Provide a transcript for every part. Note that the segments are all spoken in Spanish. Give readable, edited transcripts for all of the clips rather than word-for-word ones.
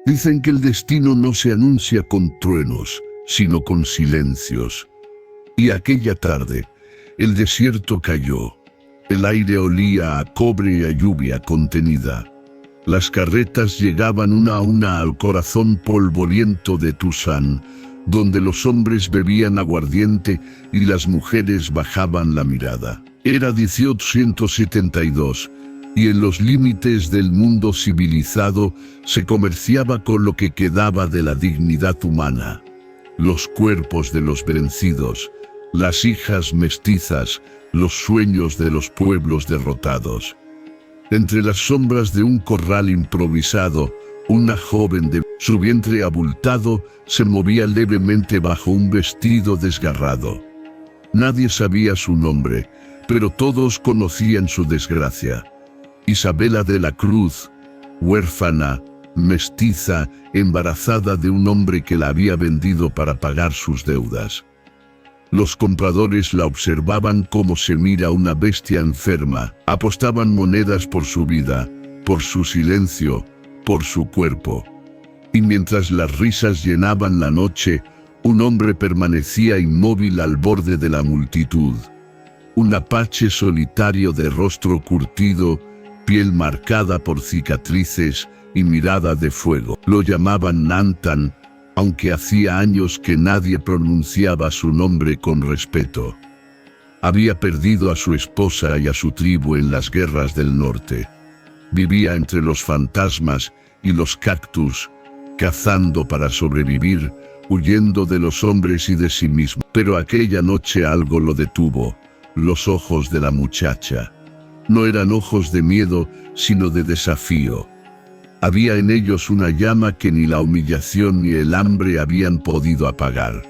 Dicen que el destino no se anuncia con truenos, sino con silencios. Y aquella tarde, el desierto cayó. El aire olía a cobre y a lluvia contenida. Las carretas llegaban una a una al corazón polvoriento de Tusán, donde los hombres bebían aguardiente y las mujeres bajaban la mirada. Era 1872, y en los límites del mundo civilizado se comerciaba con lo que quedaba de la dignidad humana. Los cuerpos de los vencidos, las hijas mestizas, los sueños de los pueblos derrotados. Entre las sombras de un corral improvisado, una joven de su vientre abultado se movía levemente bajo un vestido desgarrado. Nadie sabía su nombre, pero todos conocían su desgracia. Isabela de la Cruz, huérfana, mestiza, embarazada de un hombre que la había vendido para pagar sus deudas. Los compradores la observaban como se mira una bestia enferma, apostaban monedas por su vida, por su silencio, por su cuerpo. Y mientras las risas llenaban la noche, un hombre permanecía inmóvil al borde de la multitud. Un apache solitario de rostro curtido, piel marcada por cicatrices y mirada de fuego. Lo llamaban Nantan, aunque hacía años que nadie pronunciaba su nombre con respeto. Había perdido a su esposa y a su tribu en las guerras del norte. Vivía entre los fantasmas y los cactus, cazando para sobrevivir, huyendo de los hombres y de sí mismo. Pero aquella noche algo lo detuvo, los ojos de la muchacha. No eran ojos de miedo, sino de desafío. Había en ellos una llama que ni la humillación ni el hambre habían podido apagar.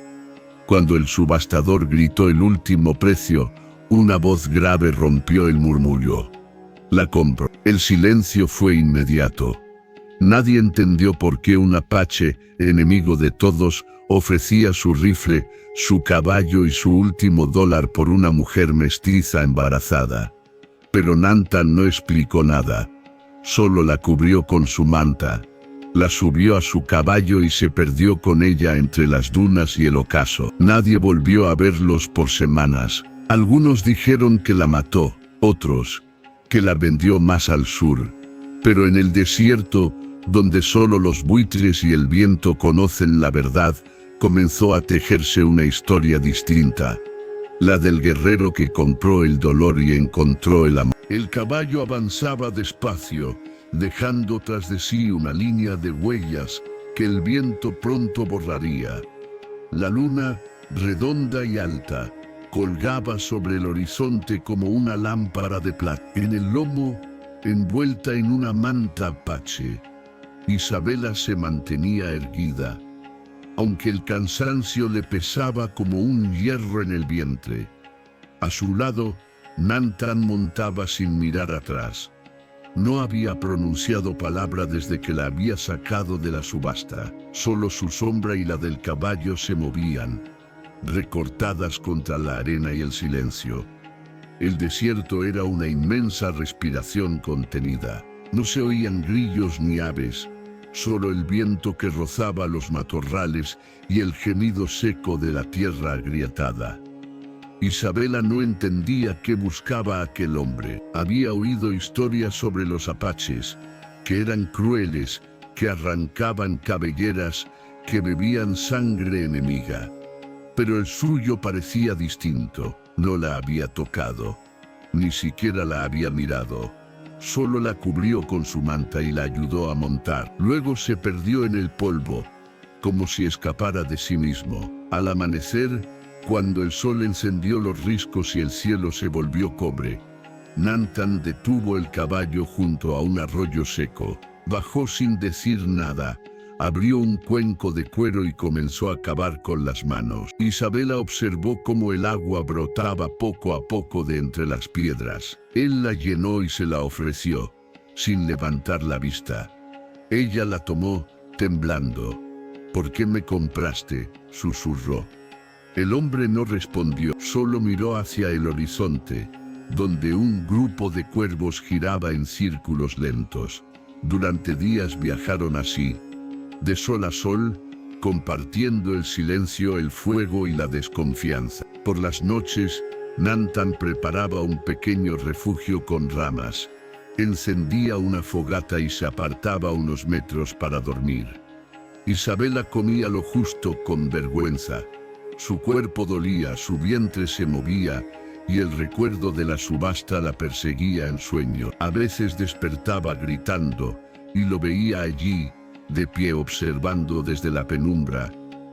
Cuando el subastador gritó el último precio, una voz grave rompió el murmullo. La compro. El silencio fue inmediato. Nadie entendió por qué un apache, enemigo de todos, ofrecía su rifle, su caballo y su último dólar por una mujer mestiza embarazada. Pero Nantan no explicó nada. Solo la cubrió con su manta. La subió a su caballo y se perdió con ella entre las dunas y el ocaso. Nadie volvió a verlos por semanas. Algunos dijeron que la mató, otros que la vendió más al sur. Pero en el desierto, donde solo los buitres y el viento conocen la verdad, comenzó a tejerse una historia distinta. La del guerrero que compró el dolor y encontró el amor. El caballo avanzaba despacio, dejando tras de sí una línea de huellas que el viento pronto borraría. La luna, redonda y alta, colgaba sobre el horizonte como una lámpara de plata. En el lomo, envuelta en una manta apache, Isabela se mantenía erguida, aunque el cansancio le pesaba como un hierro en el vientre. A su lado, Nantan montaba sin mirar atrás. No había pronunciado palabra desde que la había sacado de la subasta. Solo su sombra y la del caballo se movían, recortadas contra la arena y el silencio. El desierto era una inmensa respiración contenida. No se oían grillos ni aves, solo el viento que rozaba los matorrales y el gemido seco de la tierra agrietada. Isabela no entendía qué buscaba aquel hombre. Había oído historias sobre los apaches, que eran crueles, que arrancaban cabelleras, que bebían sangre enemiga. Pero el suyo parecía distinto. No la había tocado, ni siquiera la había mirado. Solo la cubrió con su manta y la ayudó a montar. Luego se perdió en el polvo, como si escapara de sí mismo. Al amanecer, cuando el sol encendió los riscos y el cielo se volvió cobre, Nantan detuvo el caballo junto a un arroyo seco. Bajó sin decir nada, abrió un cuenco de cuero y comenzó a cavar con las manos. Isabela observó cómo el agua brotaba poco a poco de entre las piedras. Él la llenó y se la ofreció, sin levantar la vista. Ella la tomó, temblando. «¿Por qué me compraste?», susurró. El hombre no respondió, solo miró hacia el horizonte, donde un grupo de cuervos giraba en círculos lentos. Durante días viajaron así, de sol a sol, compartiendo el silencio, el fuego y la desconfianza. Por las noches, Nantan preparaba un pequeño refugio con ramas. Encendía una fogata y se apartaba unos metros para dormir. Isabela comía lo justo con vergüenza. Su cuerpo dolía, su vientre se movía, y el recuerdo de la subasta la perseguía en sueño. A veces despertaba gritando, y lo veía allí, de pie observando desde la penumbra,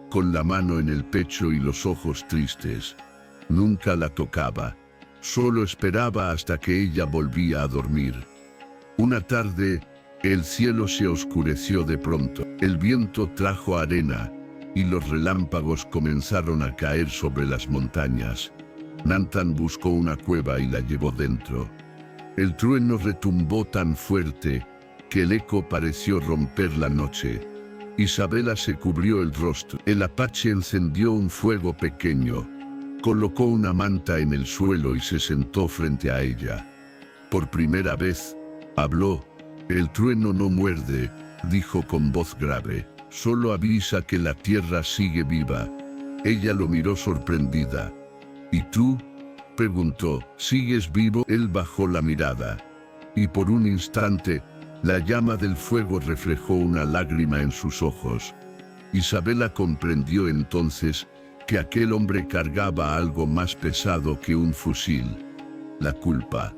con la mano en el pecho y los ojos tristes. Nunca la tocaba, solo esperaba hasta que ella volvía a dormir. Una tarde, el cielo se oscureció de pronto. El viento trajo arena, y los relámpagos comenzaron a caer sobre las montañas. Nantan buscó una cueva y la llevó dentro. El trueno retumbó tan fuerte que el eco pareció romper la noche. Isabela se cubrió el rostro. El apache encendió un fuego pequeño, colocó una manta en el suelo y se sentó frente a ella. Por primera vez, habló. «El trueno no muerde», dijo con voz grave, «solo avisa que la tierra sigue viva». Ella lo miró sorprendida. «¿Y tú?», preguntó, «¿sigues vivo?». Él bajó la mirada, y por un instante, la llama del fuego reflejó una lágrima en sus ojos. Isabela comprendió entonces que aquel hombre cargaba algo más pesado que un fusil: la culpa.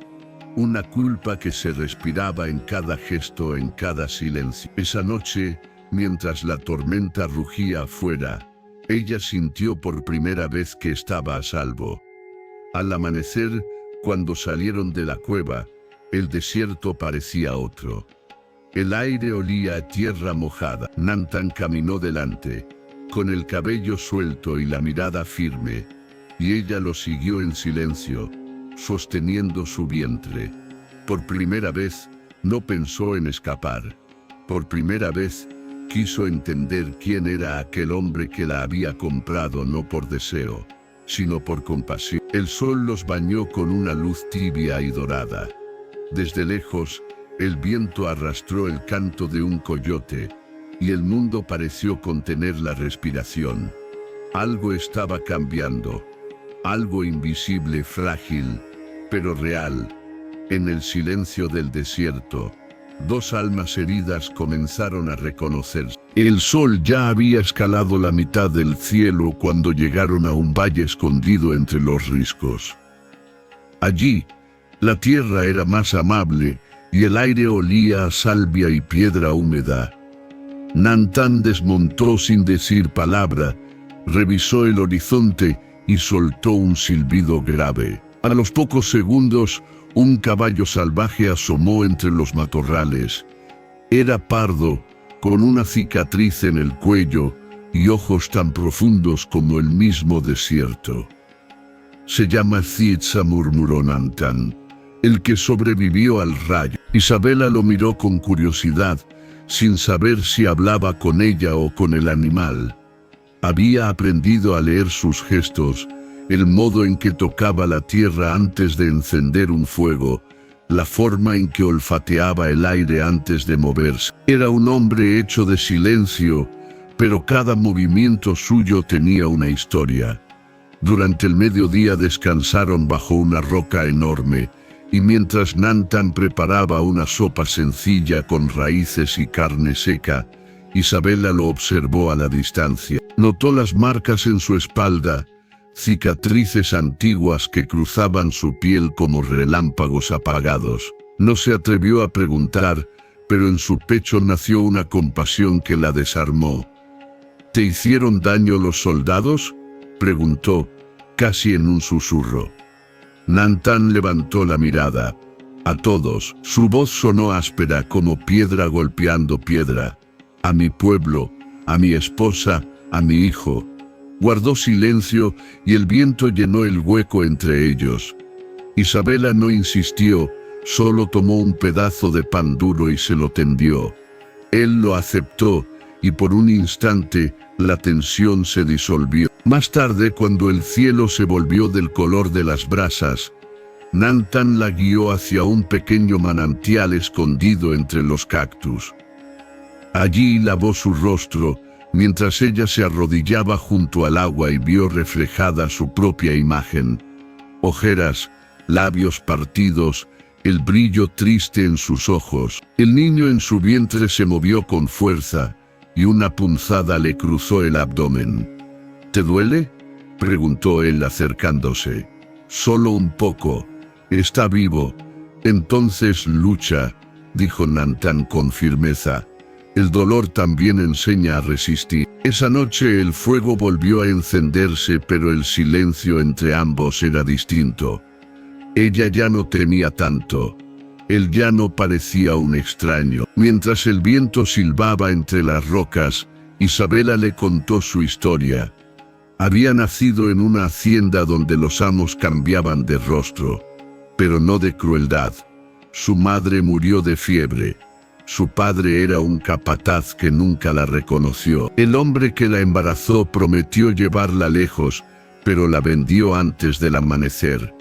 Una culpa que se respiraba en cada gesto, en cada silencio. Esa noche, mientras la tormenta rugía afuera, ella sintió por primera vez que estaba a salvo. Al amanecer, cuando salieron de la cueva, el desierto parecía otro. El aire olía a tierra mojada. Nantan caminó delante, con el cabello suelto y la mirada firme, y ella lo siguió en silencio, sosteniendo su vientre. Por primera vez, no pensó en escapar. Por primera vez, quiso entender quién era aquel hombre que la había comprado no por deseo, sino por compasión. El sol los bañó con una luz tibia y dorada. Desde lejos, el viento arrastró el canto de un coyote, y el mundo pareció contener la respiración. Algo estaba cambiando, algo invisible, frágil, pero real. En el silencio del desierto, dos almas heridas comenzaron a reconocerse. El sol ya había escalado la mitad del cielo cuando llegaron a un valle escondido entre los riscos. Allí, la tierra era más amable, y el aire olía a salvia y piedra húmeda. Nantan desmontó sin decir palabra, revisó el horizonte y soltó un silbido grave. A los pocos segundos, un caballo salvaje asomó entre los matorrales. Era pardo, con una cicatriz en el cuello y ojos tan profundos como el mismo desierto. «Se llama Zietza», murmuró Nantan, «el que sobrevivió al rayo». Isabela lo miró con curiosidad, sin saber si hablaba con ella o con el animal. Había aprendido a leer sus gestos, el modo en que tocaba la tierra antes de encender un fuego, la forma en que olfateaba el aire antes de moverse. Era un hombre hecho de silencio, pero cada movimiento suyo tenía una historia. Durante el mediodía descansaron bajo una roca enorme, y mientras Nantan preparaba una sopa sencilla con raíces y carne seca, Isabela lo observó a la distancia. Notó las marcas en su espalda, cicatrices antiguas que cruzaban su piel como relámpagos apagados. No se atrevió a preguntar, pero en su pecho nació una compasión que la desarmó. «¿Te hicieron daño los soldados?», preguntó, casi en un susurro. Nantan levantó la mirada. «A todos». Su voz sonó áspera como piedra golpeando piedra. «A mi pueblo, a mi esposa, a mi hijo». Guardó silencio y el viento llenó el hueco entre ellos. Isabela no insistió, solo tomó un pedazo de pan duro y se lo tendió. Él lo aceptó, y por un instante, la tensión se disolvió. Más tarde, cuando el cielo se volvió del color de las brasas, Nantan la guió hacia un pequeño manantial escondido entre los cactus. Allí lavó su rostro, mientras ella se arrodillaba junto al agua y vio reflejada su propia imagen. Ojeras, labios partidos, el brillo triste en sus ojos. El niño en su vientre se movió con fuerza, y una punzada le cruzó el abdomen. ¿Te duele?, preguntó él acercándose. Solo un poco. Está vivo. Entonces lucha, dijo Nantan con firmeza. El dolor también enseña a resistir. Esa noche el fuego volvió a encenderse, pero el silencio entre ambos era distinto. Ella ya no temía tanto. Él ya no parecía un extraño. Mientras el viento silbaba entre las rocas, Isabela le contó su historia. Había nacido en una hacienda donde los amos cambiaban de rostro, pero no de crueldad. Su madre murió de fiebre. Su padre era un capataz que nunca la reconoció. El hombre que la embarazó prometió llevarla lejos, pero la vendió antes del amanecer.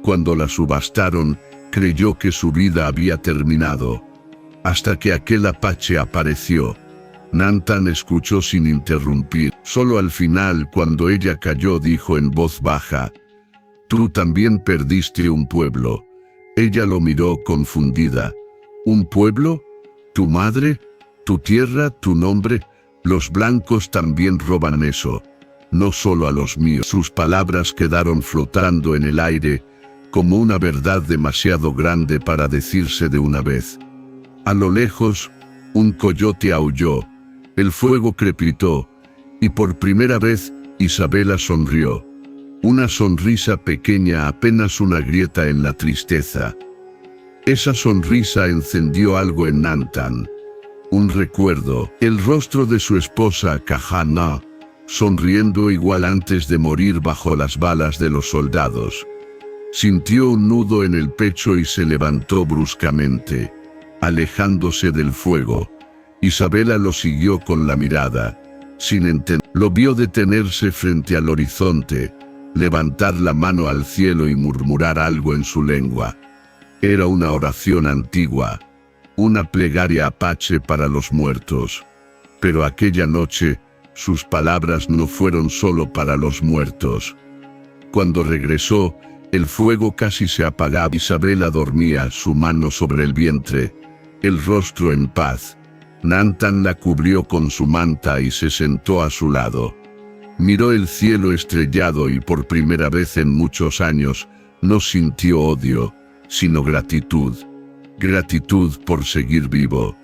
Cuando la subastaron, creyó que su vida había terminado, hasta que aquel apache apareció. Nantan escuchó sin interrumpir. Solo al final, cuando ella cayó, dijo en voz baja: «Tú también perdiste un pueblo». Ella lo miró confundida. «¿Un pueblo? ¿Tu madre? ¿Tu tierra? ¿Tu nombre? Los blancos también roban eso. No solo a los míos». Sus palabras quedaron flotando en el aire, como una verdad demasiado grande para decirse de una vez. A lo lejos, un coyote aulló. El fuego crepitó, y por primera vez, Isabela sonrió. Una sonrisa pequeña, apenas una grieta en la tristeza. Esa sonrisa encendió algo en Nantan. Un recuerdo, el rostro de su esposa Kahana, sonriendo igual antes de morir bajo las balas de los soldados. Sintió un nudo en el pecho y se levantó bruscamente, alejándose del fuego. Isabela lo siguió con la mirada, sin entender. Lo vio detenerse frente al horizonte, levantar la mano al cielo y murmurar algo en su lengua. Era una oración antigua, una plegaria apache para los muertos. Pero aquella noche, sus palabras no fueron solo para los muertos. Cuando regresó, el fuego casi se apagaba. Isabela dormía, su mano sobre el vientre, el rostro en paz. Nantan la cubrió con su manta y se sentó a su lado. Miró el cielo estrellado y por primera vez en muchos años no sintió odio, sino gratitud. Gratitud por seguir vivo.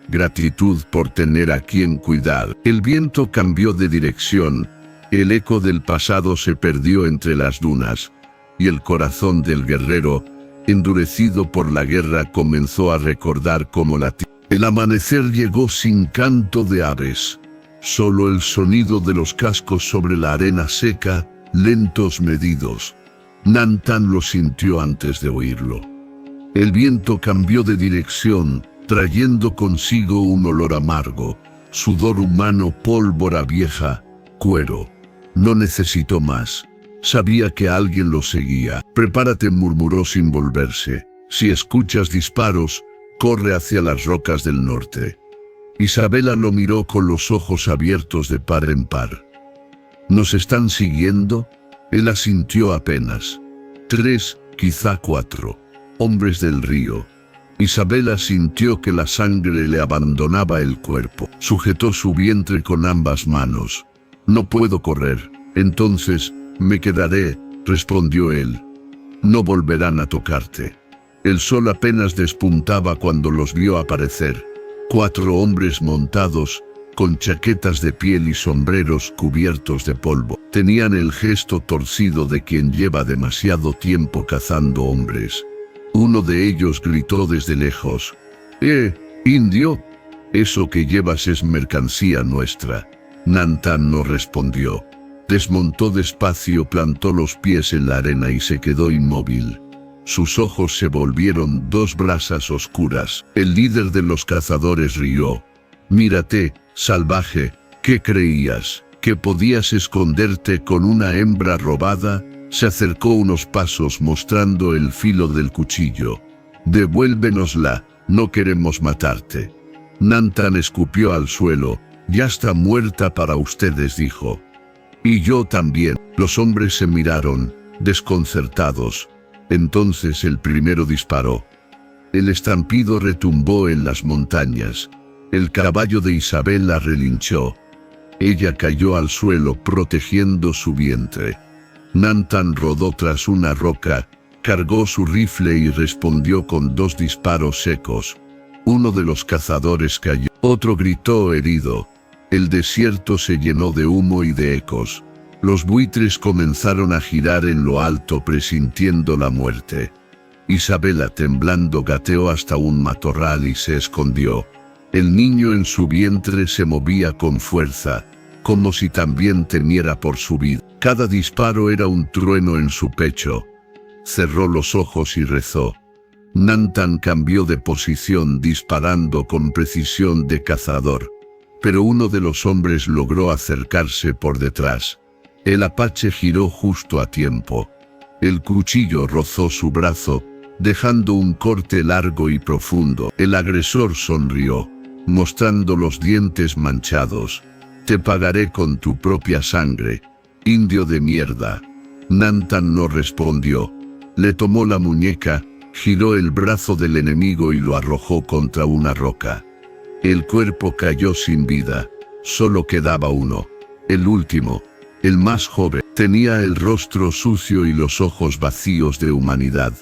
Gratitud por tener a quien cuidar. El viento cambió de dirección. El eco del pasado se perdió entre las dunas. Y el corazón del guerrero, endurecido por la guerra, comenzó a recordar cómo latía. El amanecer llegó sin canto de aves. Solo el sonido de los cascos sobre la arena seca, lentos medidos. Nantan lo sintió antes de oírlo. El viento cambió de dirección, trayendo consigo un olor amargo, sudor humano, pólvora vieja, cuero. No necesitó más. Sabía que alguien lo seguía. «Prepárate», murmuró sin volverse. «Si escuchas disparos, corre hacia las rocas del norte». Isabela lo miró con los ojos abiertos de par en par. «¿Nos están siguiendo?». Él asintió apenas. 3, quizá 4. Hombres del río. Isabela sintió que la sangre le abandonaba el cuerpo. Sujetó su vientre con ambas manos. «No puedo correr». «Entonces, me quedaré», respondió él. «No volverán a tocarte». El sol apenas despuntaba cuando los vio aparecer. 4 hombres montados, con chaquetas de piel y sombreros cubiertos de polvo. Tenían el gesto torcido de quien lleva demasiado tiempo cazando hombres. Uno de ellos gritó desde lejos: «Indio, eso que llevas es mercancía nuestra». Nantan no respondió. Desmontó despacio, plantó los pies en la arena y se quedó inmóvil. Sus ojos se volvieron 2 brasas oscuras. El líder de los cazadores rió. «Mírate, salvaje, ¿qué creías? ¿Que podías esconderte con una hembra robada?». Se acercó unos pasos mostrando el filo del cuchillo. «Devuélvenosla, no queremos matarte». Nantan escupió al suelo. Ya está muerta para ustedes, dijo. Y yo también. Los hombres se miraron, desconcertados. Entonces el primero disparó. El estampido retumbó en las montañas. El caballo de Isabela relinchó. Ella cayó al suelo protegiendo su vientre. Nantan rodó tras una roca, cargó su rifle y respondió con 2 disparos secos. Uno de los cazadores cayó, otro gritó herido. El desierto se llenó de humo y de ecos. Los buitres comenzaron a girar en lo alto presintiendo la muerte. Isabela temblando gateó hasta un matorral y se escondió. El niño en su vientre se movía con fuerza, como si también temiera por su vida. Cada disparo era un trueno en su pecho. Cerró los ojos y rezó. Nantan cambió de posición disparando con precisión de cazador. Pero uno de los hombres logró acercarse por detrás. El apache giró justo a tiempo. El cuchillo rozó su brazo, dejando un corte largo y profundo. El agresor sonrió, mostrando los dientes manchados. Te pagaré con tu propia sangre, indio de mierda. Nantan no respondió. Le tomó la muñeca, giró el brazo del enemigo y lo arrojó contra una roca. El cuerpo cayó sin vida. Solo quedaba uno. El último, el más joven. Tenía el rostro sucio y los ojos vacíos de humanidad.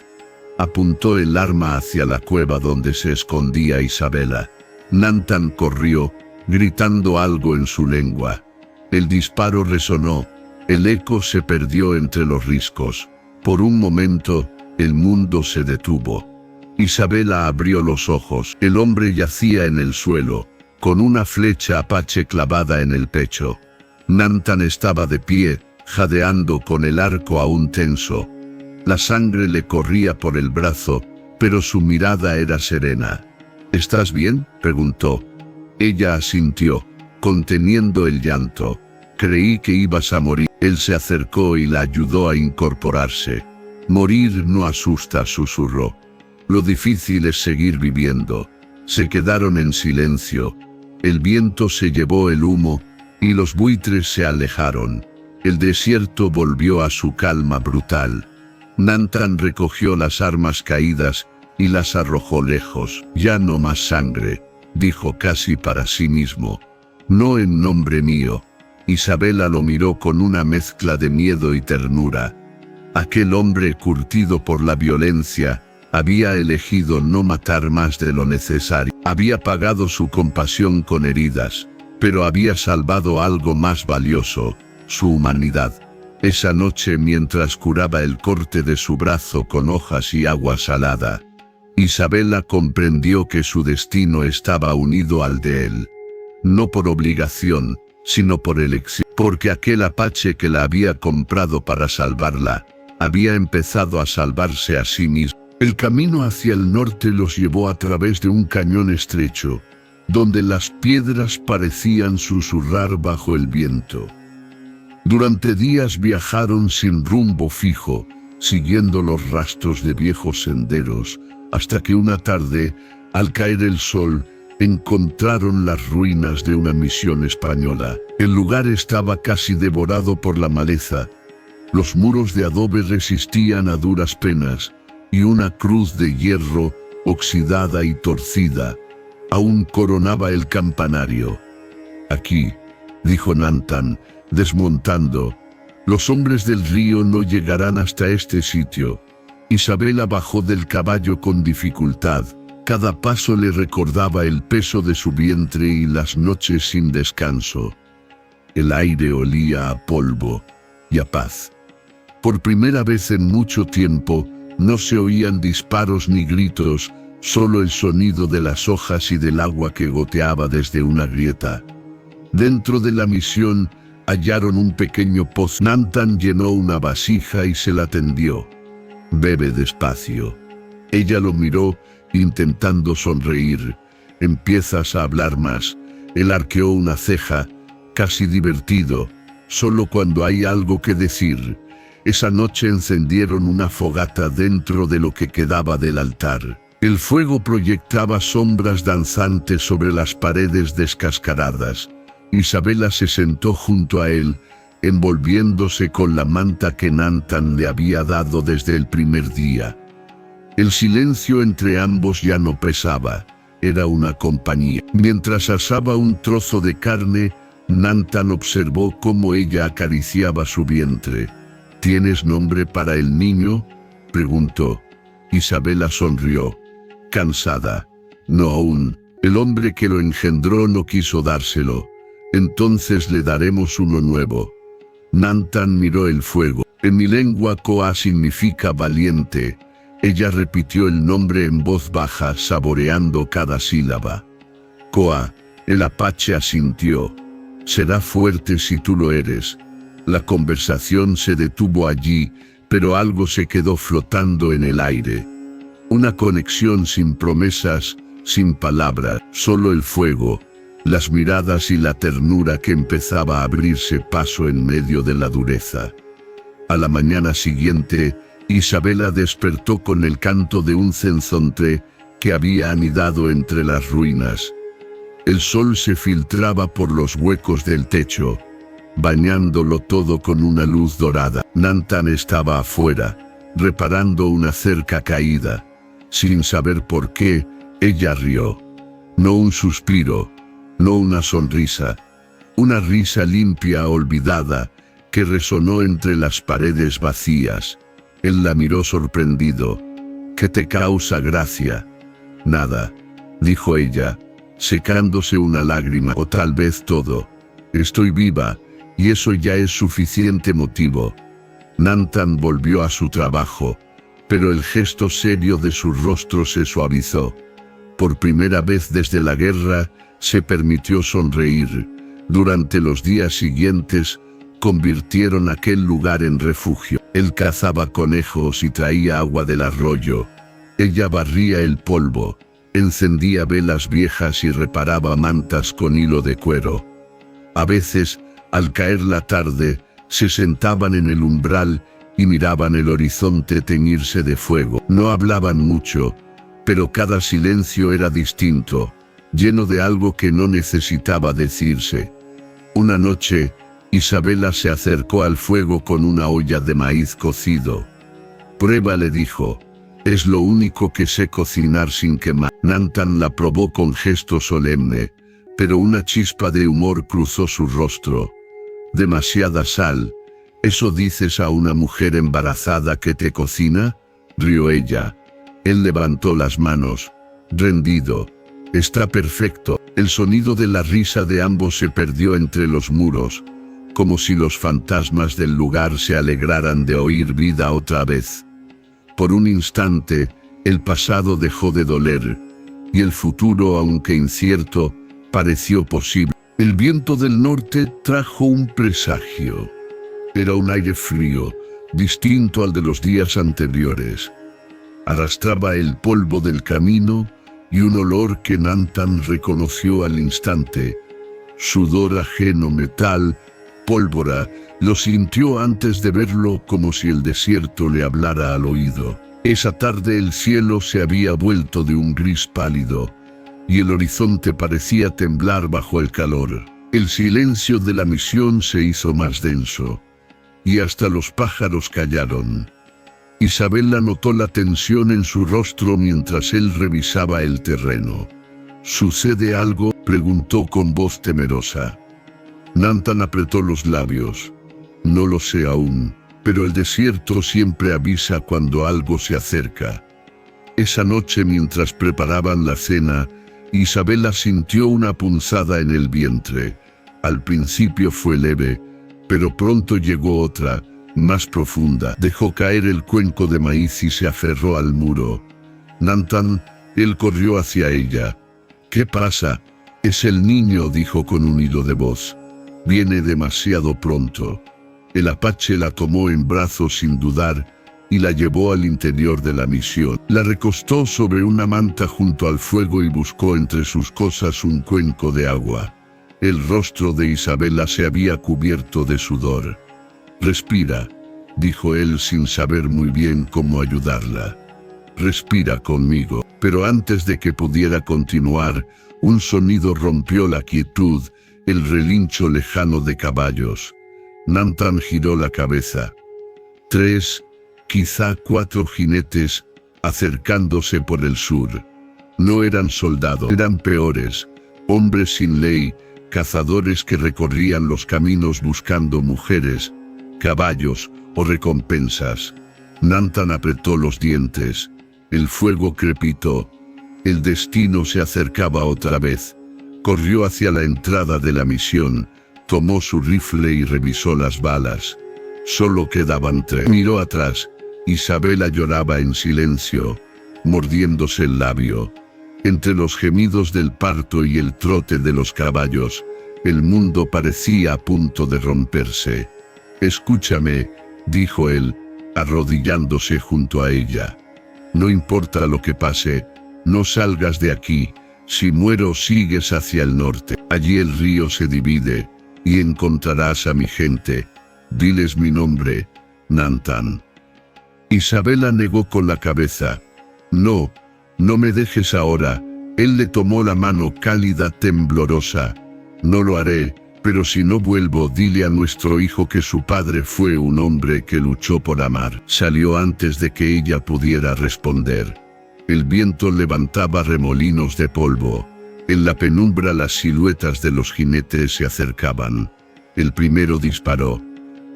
Apuntó el arma hacia la cueva donde se escondía Isabela. Nantan corrió, gritando algo en su lengua. El disparo resonó. El eco se perdió entre los riscos. Por un momento, el mundo se detuvo. Isabela abrió los ojos. El hombre yacía en el suelo, con una flecha apache clavada en el pecho. Nantan estaba de pie, jadeando con el arco aún tenso. La sangre le corría por el brazo, pero su mirada era serena. ¿Estás bien?, preguntó. Ella asintió, conteniendo el llanto. Creí que ibas a morir. Él se acercó y la ayudó a incorporarse. Morir no asusta, susurró. Lo difícil es seguir viviendo. Se quedaron en silencio. El viento se llevó el humo, y los buitres se alejaron. El desierto volvió a su calma brutal. Nantan recogió las armas caídas y las arrojó lejos. Ya no más sangre, dijo casi para sí mismo. No en nombre mío. Isabela lo miró con una mezcla de miedo y ternura. Aquel hombre curtido por la violencia había elegido no matar más de lo necesario. Había pagado su compasión con heridas, pero había salvado algo más valioso, su humanidad. Esa noche, mientras curaba el corte de su brazo con hojas y agua salada, Isabela comprendió que su destino estaba unido al de él. No por obligación, sino por elección. Porque aquel apache que la había comprado para salvarla, había empezado a salvarse a sí mismo. El camino hacia el norte los llevó a través de un cañón estrecho, donde las piedras parecían susurrar bajo el viento. Durante días viajaron sin rumbo fijo, siguiendo los rastros de viejos senderos, hasta que una tarde, al caer el sol, encontraron las ruinas de una misión española. El lugar estaba casi devorado por la maleza. Los muros de adobe resistían a duras penas, y una cruz de hierro, oxidada y torcida, aún coronaba el campanario. Aquí, dijo Nantan, desmontando, los hombres del río no llegarán hasta este sitio. Isabela bajó del caballo con dificultad. Cada paso le recordaba el peso de su vientre y las noches sin descanso. El aire olía a polvo y a paz. Por primera vez en mucho tiempo, no se oían disparos ni gritos, solo el sonido de las hojas y del agua que goteaba desde una grieta. Dentro de la misión, hallaron un pequeño pozo. Nantan llenó una vasija y se la tendió. Bebe despacio. Ella lo miró, intentando sonreír. Empiezas a hablar más. Él arqueó una ceja, casi divertido, solo cuando hay algo que decir. Esa noche encendieron una fogata dentro de lo que quedaba del altar. El fuego proyectaba sombras danzantes sobre las paredes descascaradas. Isabela se sentó junto a él, envolviéndose con la manta que Nantan le había dado desde el primer día. El silencio entre ambos ya no pesaba, era una compañía. Mientras asaba un trozo de carne, Nantan observó cómo ella acariciaba su vientre. ¿Tienes nombre para el niño?, preguntó. Isabela sonrió, cansada. No aún. El hombre que lo engendró no quiso dárselo. Entonces le daremos uno nuevo. Nantan miró el fuego. En mi lengua Koa significa valiente. Ella repitió el nombre en voz baja, saboreando cada sílaba. Koa, el apache asintió. Será fuerte si tú lo eres. La conversación se detuvo allí, pero algo se quedó flotando en el aire. Una conexión sin promesas, sin palabras, solo el fuego, las miradas y la ternura que empezaba a abrirse paso en medio de la dureza. A la mañana siguiente, Isabela despertó con el canto de un cenzontre que había anidado entre las ruinas. El sol se filtraba por los huecos del techo, bañándolo todo con una luz dorada. Nantan estaba afuera, reparando una cerca caída. Sin saber por qué, ella rió. No un suspiro, no una sonrisa. Una risa limpia, olvidada, que resonó entre las paredes vacías. Él la miró sorprendido. ¿Qué te causa gracia? Nada, dijo ella, secándose una lágrima, o tal vez todo. Estoy viva, y eso ya es suficiente motivo. Nantan volvió a su trabajo, pero el gesto serio de su rostro se suavizó. Por primera vez desde la guerra, se permitió sonreír. Durante los días siguientes, convirtieron aquel lugar en refugio. Él cazaba conejos y traía agua del arroyo. Ella barría el polvo, encendía velas viejas y reparaba mantas con hilo de cuero. A veces, al caer la tarde, se sentaban en el umbral y miraban el horizonte teñirse de fuego. No hablaban mucho, pero cada silencio era distinto, lleno de algo que no necesitaba decirse. Una noche, Isabela se acercó al fuego con una olla de maíz cocido. Prueba, le dijo. Es lo único que sé cocinar sin quemar. Nantan la probó con gesto solemne, pero una chispa de humor cruzó su rostro. Demasiada sal. ¿Eso dices a una mujer embarazada que te cocina?, rió ella. Él levantó las manos, rendido. Está perfecto. El sonido de la risa de ambos se perdió entre los muros, como si los fantasmas del lugar se alegraran de oír vida otra vez. Por un instante, el pasado dejó de doler, y el futuro, aunque incierto, pareció posible. El viento del norte trajo un presagio. Era un aire frío, distinto al de los días anteriores. Arrastraba el polvo del camino y un olor que Nantan reconoció al instante. Sudor ajeno, metal, pólvora. Lo sintió antes de verlo, como si el desierto le hablara al oído. Esa tarde el cielo se había vuelto de un gris pálido, y el horizonte parecía temblar bajo el calor. El silencio de la misión se hizo más denso, y hasta los pájaros callaron. Isabela notó la tensión en su rostro mientras él revisaba el terreno. ¿Sucede algo?, preguntó con voz temerosa. Nantan apretó los labios. No lo sé aún, pero el desierto siempre avisa cuando algo se acerca. Esa noche, mientras preparaban la cena, Isabela sintió una punzada en el vientre. Al principio fue leve, pero pronto llegó otra, más profunda. Dejó caer el cuenco de maíz y se aferró al muro. Nantan, él corrió hacia ella. ¿Qué pasa? Es el niño, dijo con un hilo de voz. Viene demasiado pronto. El apache la tomó en brazos sin dudar y la llevó al interior de la misión. La recostó sobre una manta junto al fuego y buscó entre sus cosas un cuenco de agua. El rostro de Isabela se había cubierto de sudor. Respira, dijo él sin saber muy bien cómo ayudarla. Respira conmigo. Pero antes de que pudiera continuar, un sonido rompió la quietud, el relincho lejano de caballos. Nantan giró la cabeza. 3, quizá 4 jinetes, acercándose por el sur. No eran soldados, eran peores, hombres sin ley, cazadores que recorrían los caminos buscando mujeres, caballos o recompensas. Nantan apretó los dientes. El fuego crepitó. El destino se acercaba otra vez. Corrió hacia la entrada de la misión, tomó su rifle y revisó las balas. Solo quedaban 3. Miró atrás. Isabela lloraba en silencio, mordiéndose el labio. Entre los gemidos del parto y el trote de los caballos, el mundo parecía a punto de romperse. «Escúchame», dijo él, arrodillándose junto a ella. «No importa lo que pase, no salgas de aquí. Si muero, sigues hacia el norte. Allí el río se divide, y encontrarás a mi gente. Diles mi nombre, Nantan». Isabela negó con la cabeza. «No, no me dejes ahora». Él le tomó la mano cálida, temblorosa. «No lo haré, pero si no vuelvo, dile a nuestro hijo que su padre fue un hombre que luchó por amar». Salió antes de que ella pudiera responder. El viento levantaba remolinos de polvo. En la penumbra las siluetas de los jinetes se acercaban. El primero disparó.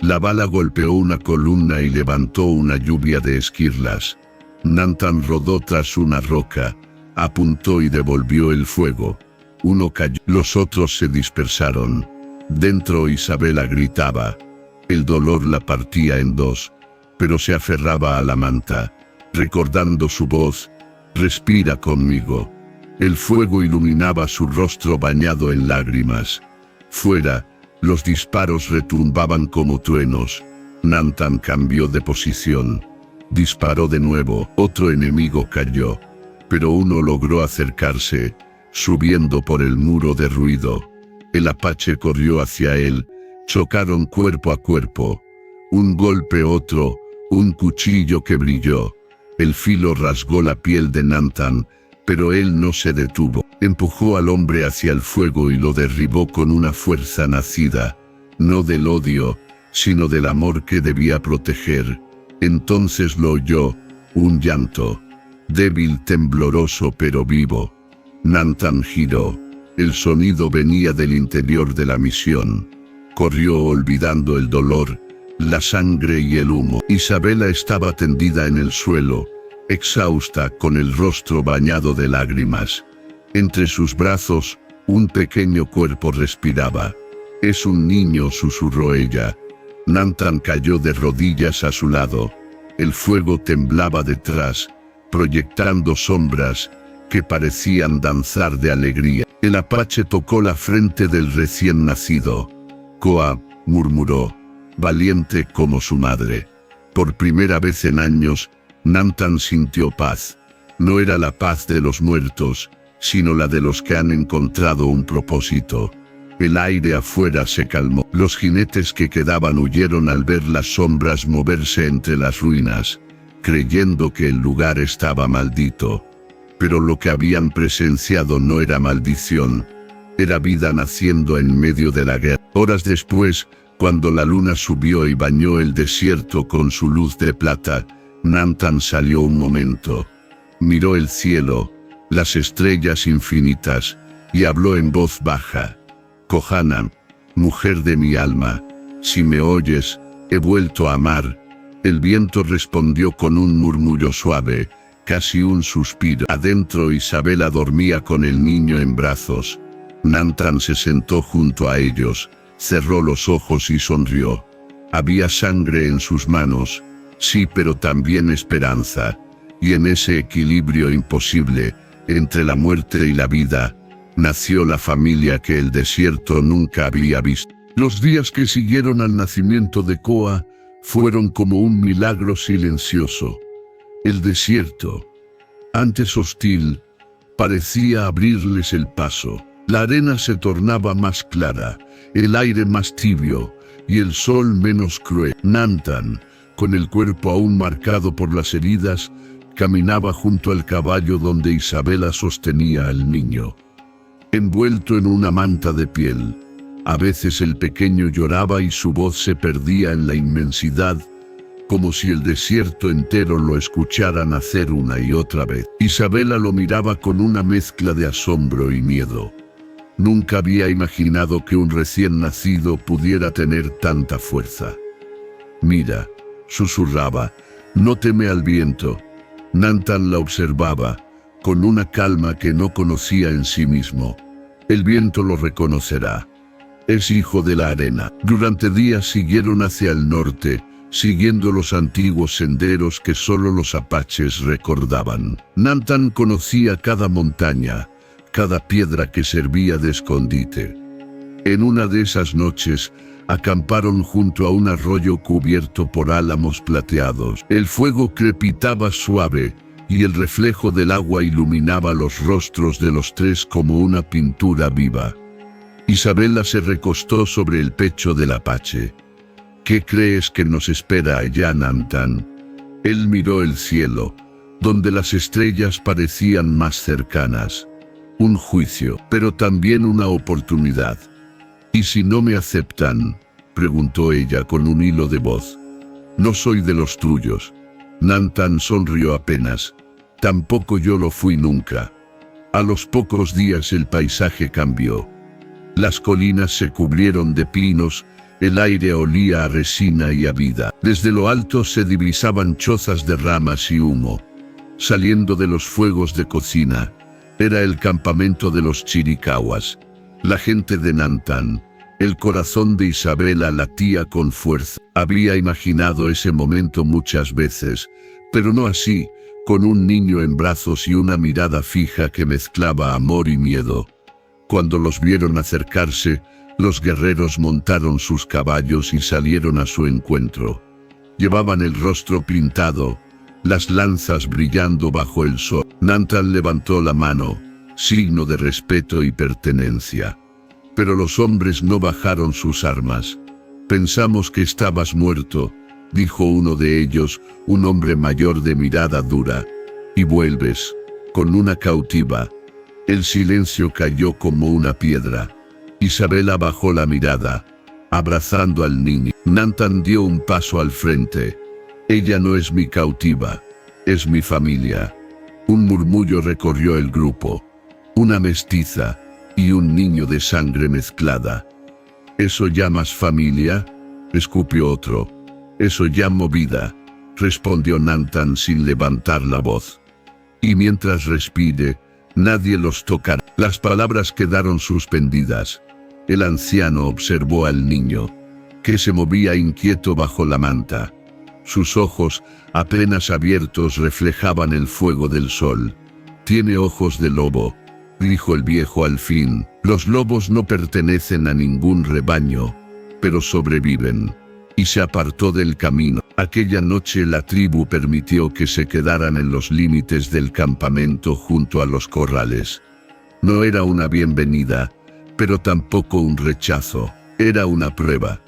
La bala golpeó una columna y levantó una lluvia de esquirlas. Nantan rodó tras una roca, apuntó y devolvió el fuego. Uno cayó, los otros se dispersaron. Dentro Isabela gritaba. El dolor la partía en dos, pero se aferraba a la manta, recordando su voz. «Respira conmigo». El fuego iluminaba su rostro bañado en lágrimas. Fuera, los disparos retumbaban como truenos. Nantan cambió de posición. Disparó de nuevo. Otro enemigo cayó, pero uno logró acercarse, subiendo por el muro de ruido. El apache corrió hacia él. Chocaron cuerpo a cuerpo. Un golpe, otro, un cuchillo que brilló. El filo rasgó la piel de Nantan, pero él no se detuvo. Empujó al hombre hacia el fuego y lo derribó con una fuerza nacida, no del odio, sino del amor que debía proteger. Entonces lo oyó, un llanto, débil, tembloroso pero vivo. Nantan giró. El sonido venía del interior de la misión. Corrió olvidando el dolor, la sangre y el humo. Isabela estaba tendida en el suelo, exhausta, con el rostro bañado de lágrimas. Entre sus brazos, un pequeño cuerpo respiraba. «Es un niño», susurró ella. Nantan cayó de rodillas a su lado. El fuego temblaba detrás, proyectando sombras que parecían danzar de alegría. El apache tocó la frente del recién nacido. «Koa», murmuró, valiente como su madre. Por primera vez en años, Nantan sintió paz. No era la paz de los muertos, sino la de los que han encontrado un propósito. El aire afuera se calmó. Los jinetes que quedaban huyeron al ver las sombras moverse entre las ruinas, creyendo que el lugar estaba maldito. Pero lo que habían presenciado no era maldición, era vida naciendo en medio de la guerra. Horas después, cuando la luna subió y bañó el desierto con su luz de plata, Nantan salió un momento. Miró el cielo, las estrellas infinitas, y habló en voz baja. «Kohana, mujer de mi alma, si me oyes, he vuelto a amar». El viento respondió con un murmullo suave, casi un suspiro. Adentro Isabela dormía con el niño en brazos. Nantan se sentó junto a ellos, cerró los ojos y sonrió. Había sangre en sus manos, sí, pero también esperanza. Y en ese equilibrio imposible, entre la muerte y la vida, nació la familia que el desierto nunca había visto. Los días que siguieron al nacimiento de Koa fueron como un milagro silencioso. El desierto, antes hostil, parecía abrirles el paso. La arena se tornaba más clara, el aire más tibio y el sol menos cruel. Nantan, con el cuerpo aún marcado por las heridas, Caminaba junto al caballo donde Isabela sostenía al niño, envuelto en una manta de piel. A veces el pequeño lloraba y su voz se perdía en la inmensidad, como si el desierto entero lo escuchara nacer una y otra vez. Isabela lo miraba con una mezcla de asombro y miedo. Nunca había imaginado que un recién nacido pudiera tener tanta fuerza. «Mira», susurraba, «no teme al viento». Nantan la observaba, con una calma que no conocía en sí mismo. El viento lo reconocerá. Es hijo de la arena. Durante días siguieron hacia el norte, siguiendo los antiguos senderos que solo los apaches recordaban. Nantan conocía cada montaña, cada piedra que servía de escondite. En una de esas noches, acamparon junto a un arroyo cubierto por álamos plateados. El fuego crepitaba suave, y el reflejo del agua iluminaba los rostros de los tres como una pintura viva. Isabela se recostó sobre el pecho del apache. «¿Qué crees que nos espera allá, Nantan?». Él miró el cielo, donde las estrellas parecían más cercanas. Un juicio, pero también una oportunidad. «¿Y si no me aceptan?», preguntó ella con un hilo de voz. «No soy de los tuyos». Nantan sonrió apenas. «Tampoco yo lo fui nunca». A los pocos días el paisaje cambió. Las colinas se cubrieron de pinos, el aire olía a resina y a vida. Desde lo alto se divisaban chozas de ramas y humo. Saliendo de los fuegos de cocina, era el campamento de los chiricahuas. La gente de Nantan. El corazón de Isabela latía con fuerza. Había imaginado ese momento muchas veces, pero no así, con un niño en brazos y una mirada fija que mezclaba amor y miedo. Cuando los vieron acercarse, los guerreros montaron sus caballos y salieron a su encuentro. Llevaban el rostro pintado, las lanzas brillando bajo el sol. Nantan levantó la mano, signo de respeto y pertenencia. Pero los hombres no bajaron sus armas. «Pensamos que estabas muerto», dijo uno de ellos, un hombre mayor de mirada dura. «Y vuelves, con una cautiva». El silencio cayó como una piedra. Isabela bajó la mirada, abrazando al niño. Nantan dio un paso al frente. «Ella no es mi cautiva, es mi familia». Un murmullo recorrió el grupo. «Una mestiza y un niño de sangre mezclada». «¿Eso llamas familia?», escupió otro. «Eso llamo vida», respondió Nantan sin levantar la voz. «Y mientras respire, nadie los tocará». Las palabras quedaron suspendidas. El anciano observó al niño, que se movía inquieto bajo la manta. Sus ojos, apenas abiertos, reflejaban el fuego del sol. «Tiene ojos de lobo», dijo el viejo al fin. «Los lobos no pertenecen a ningún rebaño, pero sobreviven». Y se apartó del camino. Aquella noche la tribu permitió que se quedaran en los límites del campamento junto a los corrales. No era una bienvenida, pero tampoco un rechazo. Era una prueba.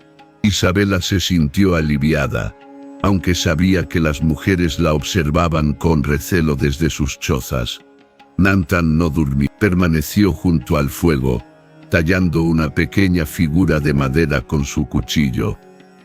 Isabela se sintió aliviada, aunque sabía que las mujeres la observaban con recelo desde sus chozas. Nantan no durmió. Permaneció junto al fuego, tallando una pequeña figura de madera con su cuchillo.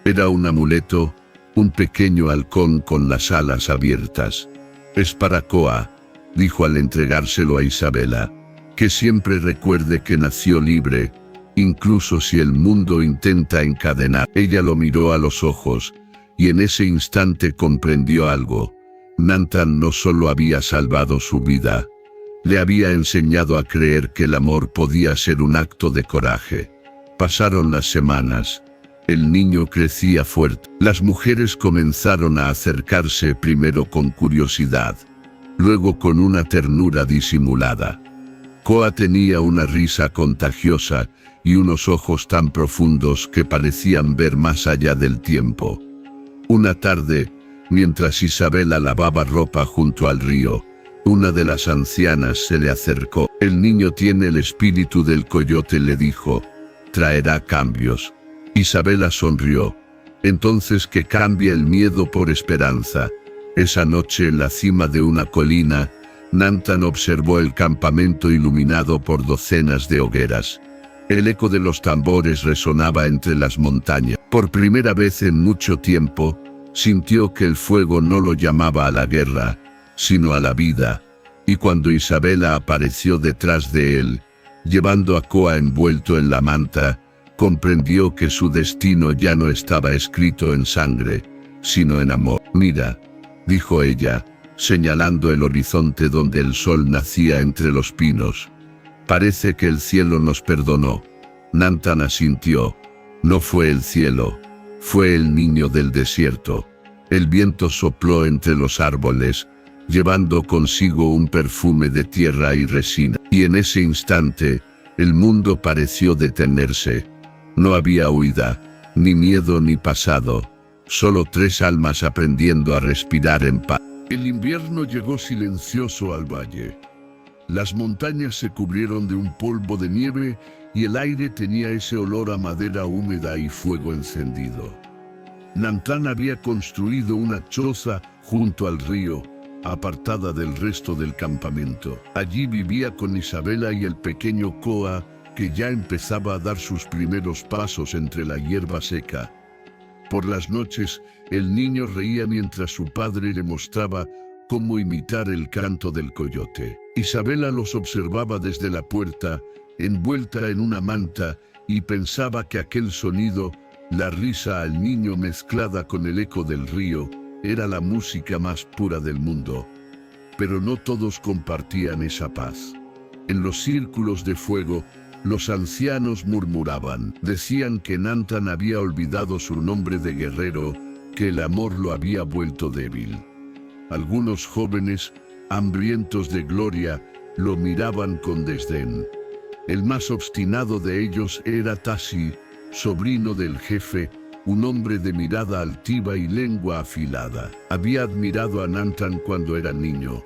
Era un amuleto, un pequeño halcón con las alas abiertas. «Es para Koa», dijo al entregárselo a Isabela. «Que siempre recuerde que nació libre, incluso si el mundo intenta encadenar». Ella lo miró a los ojos, y en ese instante comprendió algo. Nantan no solo había salvado su vida, le había enseñado a creer que el amor podía ser un acto de coraje. Pasaron las semanas. El niño crecía fuerte. Las mujeres comenzaron a acercarse primero con curiosidad, luego con una ternura disimulada. Koa tenía una risa contagiosa y unos ojos tan profundos que parecían ver más allá del tiempo. Una tarde, mientras Isabela lavaba ropa junto al río, una de las ancianas se le acercó. «El niño tiene el espíritu del coyote», le dijo. «Traerá cambios». Isabela sonrió. «Entonces que cambie el miedo por esperanza». Esa noche en la cima de una colina, Nantan observó el campamento iluminado por docenas de hogueras. El eco de los tambores resonaba entre las montañas. Por primera vez en mucho tiempo, sintió que el fuego no lo llamaba a la guerra, sino a la vida. Y cuando Isabela apareció detrás de él, llevando a Koa envuelto en la manta, comprendió que su destino ya no estaba escrito en sangre, sino en amor. «Mira», dijo ella, señalando el horizonte donde el sol nacía entre los pinos. «Parece que el cielo nos perdonó». Nantan asintió. No fue el cielo, fue el niño del desierto. El viento sopló entre los árboles, llevando consigo un perfume de tierra y resina. Y en ese instante, el mundo pareció detenerse. No había huida, ni miedo ni pasado, solo tres almas aprendiendo a respirar en paz. El invierno llegó silencioso al valle. Las montañas se cubrieron de un polvo de nieve y el aire tenía ese olor a madera húmeda y fuego encendido. Nantan había construido una choza junto al río, apartada del resto del campamento. Allí vivía con Isabela y el pequeño Koa, que ya empezaba a dar sus primeros pasos entre la hierba seca. Por las noches, el niño reía mientras su padre le mostraba cómo imitar el canto del coyote. Isabela los observaba desde la puerta, envuelta en una manta, y pensaba que aquel sonido, la risa al niño mezclada con el eco del río, era la música más pura del mundo. Pero no todos compartían esa paz. En los círculos de fuego, los ancianos murmuraban. Decían que Nantan había olvidado su nombre de guerrero, que el amor lo había vuelto débil. Algunos jóvenes, hambrientos de gloria, lo miraban con desdén. El más obstinado de ellos era Tasi, sobrino del jefe, un hombre de mirada altiva y lengua afilada. Había admirado a Nantan cuando era niño,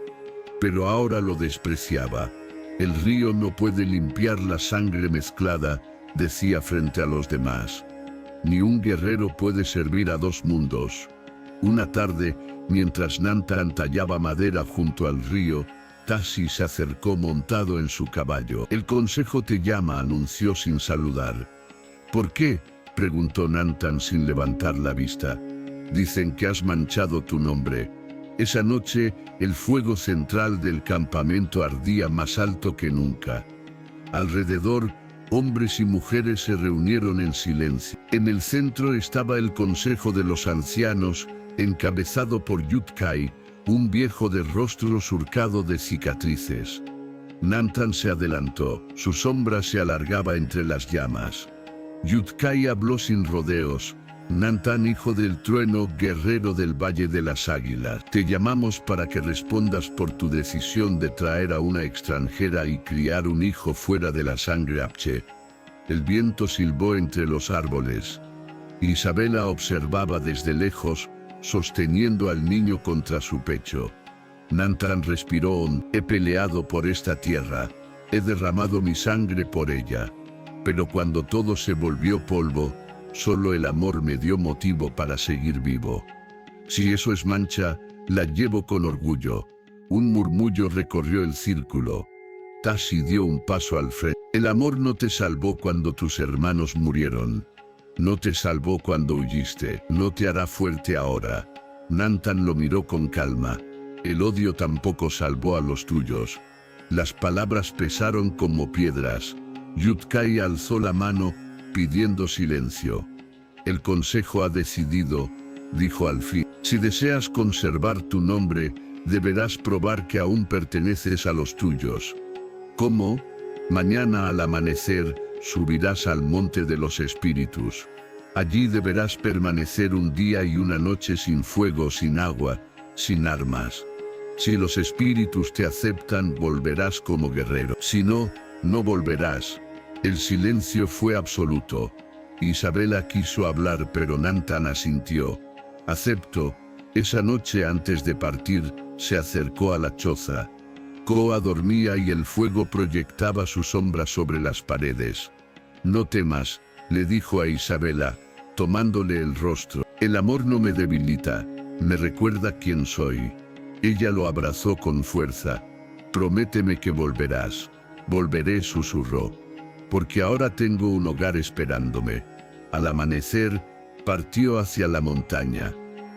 pero ahora lo despreciaba. El río no puede limpiar la sangre mezclada, decía frente a los demás. Ni un guerrero puede servir a dos mundos. Una tarde, mientras Nantan tallaba madera junto al río, Tasi se acercó montado en su caballo. «El consejo te llama», anunció sin saludar. «¿Por qué?», preguntó Nantan sin levantar la vista. «Dicen que has manchado tu nombre». Esa noche, el fuego central del campamento ardía más alto que nunca. Alrededor, hombres y mujeres se reunieron en silencio. En el centro estaba el consejo de los ancianos, encabezado por Yudkai, un viejo de rostro surcado de cicatrices. Nantan se adelantó, su sombra se alargaba entre las llamas. Yudkai habló sin rodeos. «Nantan, hijo del trueno, guerrero del Valle de las Águilas, te llamamos para que respondas por tu decisión de traer a una extranjera y criar un hijo fuera de la sangre Apche». El viento silbó entre los árboles. Isabela observaba desde lejos, sosteniendo al niño contra su pecho. Nantan respiró hondo. «He peleado por esta tierra, he derramado mi sangre por ella. Pero cuando todo se volvió polvo, solo el amor me dio motivo para seguir vivo. Si eso es mancha, la llevo con orgullo». Un murmullo recorrió el círculo. Tasi dio un paso al frente. «El amor no te salvó cuando tus hermanos murieron. No te salvó cuando huiste, no te hará fuerte ahora». Nantan lo miró con calma. «El odio tampoco salvó a los tuyos». Las palabras pesaron como piedras. Yudkai alzó la mano, pidiendo silencio. «El consejo ha decidido», dijo al fin. «Si deseas conservar tu nombre, deberás probar que aún perteneces a los tuyos». «¿Cómo?». «Mañana al amanecer, subirás al monte de los espíritus. Allí deberás permanecer un día y una noche sin fuego, sin agua, sin armas. Si los espíritus te aceptan, volverás como guerrero. Si no, no volverás». El silencio fue absoluto. Isabela quiso hablar, pero Nantan asintió. «Acepto». Esa noche antes de partir, se acercó a la choza. Koa dormía y el fuego proyectaba su sombra sobre las paredes. «No temas», le dijo a Isabela, tomándole el rostro. «El amor no me debilita. Me recuerda quién soy. Ella lo abrazó con fuerza. Prométeme que volverás. Volveré, susurró. Porque ahora tengo un hogar esperándome. Al amanecer, partió hacia la montaña.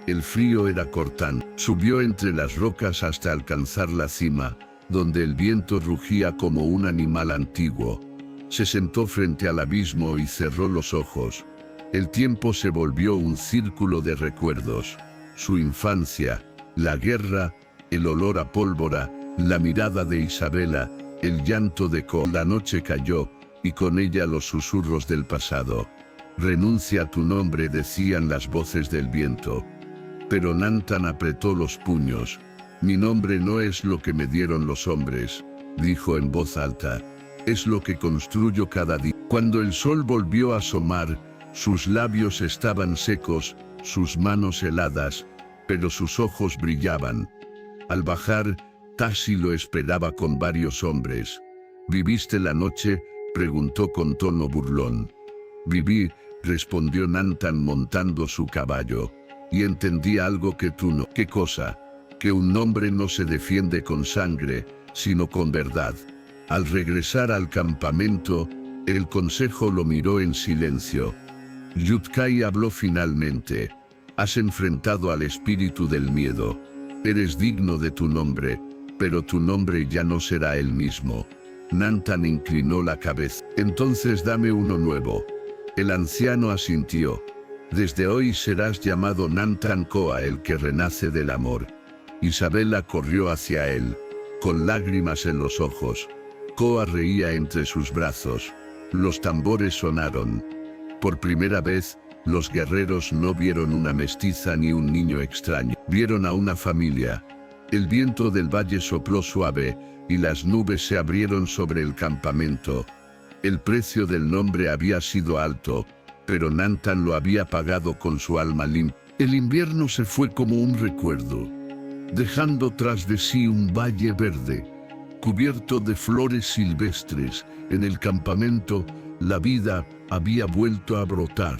El frío era cortante. Subió entre las rocas hasta alcanzar la cima, donde el viento rugía como un animal antiguo. Se sentó frente al abismo y cerró los ojos. El tiempo se volvió un círculo de recuerdos. Su infancia, la guerra, el olor a pólvora, la mirada de Isabela, el llanto de Ko. La noche cayó, y con ella los susurros del pasado. Renuncia a tu nombre, decían las voces del viento. Pero Nantan apretó los puños. Mi nombre no es lo que me dieron los hombres, dijo en voz alta. Es lo que construyo cada día. Cuando el sol volvió a asomar, sus labios estaban secos, sus manos heladas, pero sus ojos brillaban. Al bajar, Tasi lo esperaba con varios hombres. ¿Viviste la noche?, preguntó con tono burlón. Viví, respondió Nantan montando su caballo. Y entendí algo que tú no. ¿Qué cosa? Que un nombre no se defiende con sangre, sino con verdad. Al regresar al campamento, el consejo lo miró en silencio. Yudkai habló finalmente. Has enfrentado al espíritu del miedo. Eres digno de tu nombre, pero tu nombre ya no será el mismo. Nantan inclinó la cabeza. Entonces dame uno nuevo. El anciano asintió. Desde hoy serás llamado Nantan Koa, el que renace del amor. Isabela corrió hacia él, con lágrimas en los ojos. Koa reía entre sus brazos. Los tambores sonaron. Por primera vez, los guerreros no vieron una mestiza ni un niño extraño. Vieron a una familia. El viento del valle sopló suave, y las nubes se abrieron sobre el campamento. El precio del nombre había sido alto, pero Nantan lo había pagado con su alma limpia. El invierno se fue como un recuerdo, dejando tras de sí un valle verde, cubierto de flores silvestres. En el campamento, la vida había vuelto a brotar.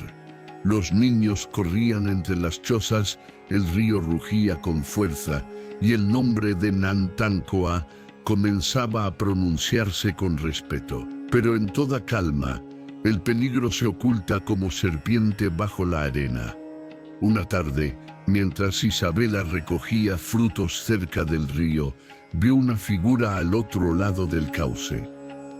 Los niños corrían entre las chozas, el río rugía con fuerza, y el nombre de Nantan Koa comenzaba a pronunciarse con respeto. Pero en toda calma, el peligro se oculta como serpiente bajo la arena. Una tarde, mientras Isabela recogía frutos cerca del río, vio una figura al otro lado del cauce.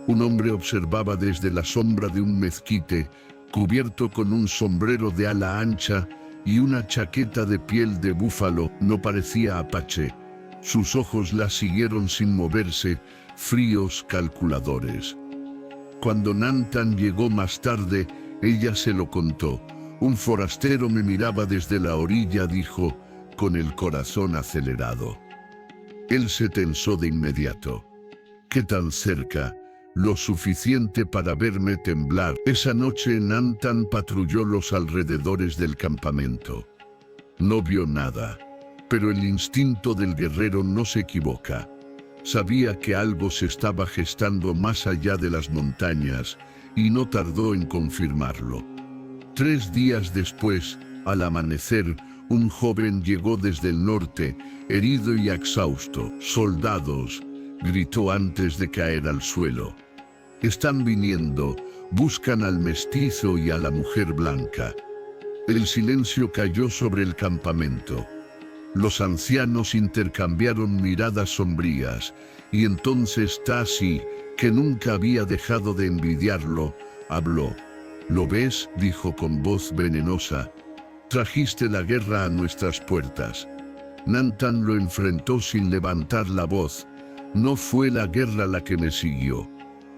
Un hombre observaba desde la sombra de un mezquite, cubierto con un sombrero de ala ancha y una chaqueta de piel de búfalo. No parecía apache. Sus ojos la siguieron sin moverse, fríos, calculadores. Cuando Nantan llegó más tarde, ella se lo contó. Un forastero me miraba desde la orilla, dijo, con el corazón acelerado. Él se tensó de inmediato. ¿Qué tan cerca? Lo suficiente para verme temblar. Esa noche Nantan patrulló los alrededores del campamento. No vio nada, pero el instinto del guerrero no se equivoca. Sabía que algo se estaba gestando más allá de las montañas, y no tardó en confirmarlo. 3 días después, al amanecer, un joven llegó desde el norte, herido y exhausto. «¡Soldados!», gritó antes de caer al suelo. «Están viniendo, buscan al mestizo y a la mujer blanca». El silencio cayó sobre el campamento. Los ancianos intercambiaron miradas sombrías, y entonces Tasi, que nunca había dejado de envidiarlo, habló. «¿Lo ves?», dijo con voz venenosa. «Trajiste la guerra a nuestras puertas». Nantan lo enfrentó sin levantar la voz. «No fue la guerra la que me siguió.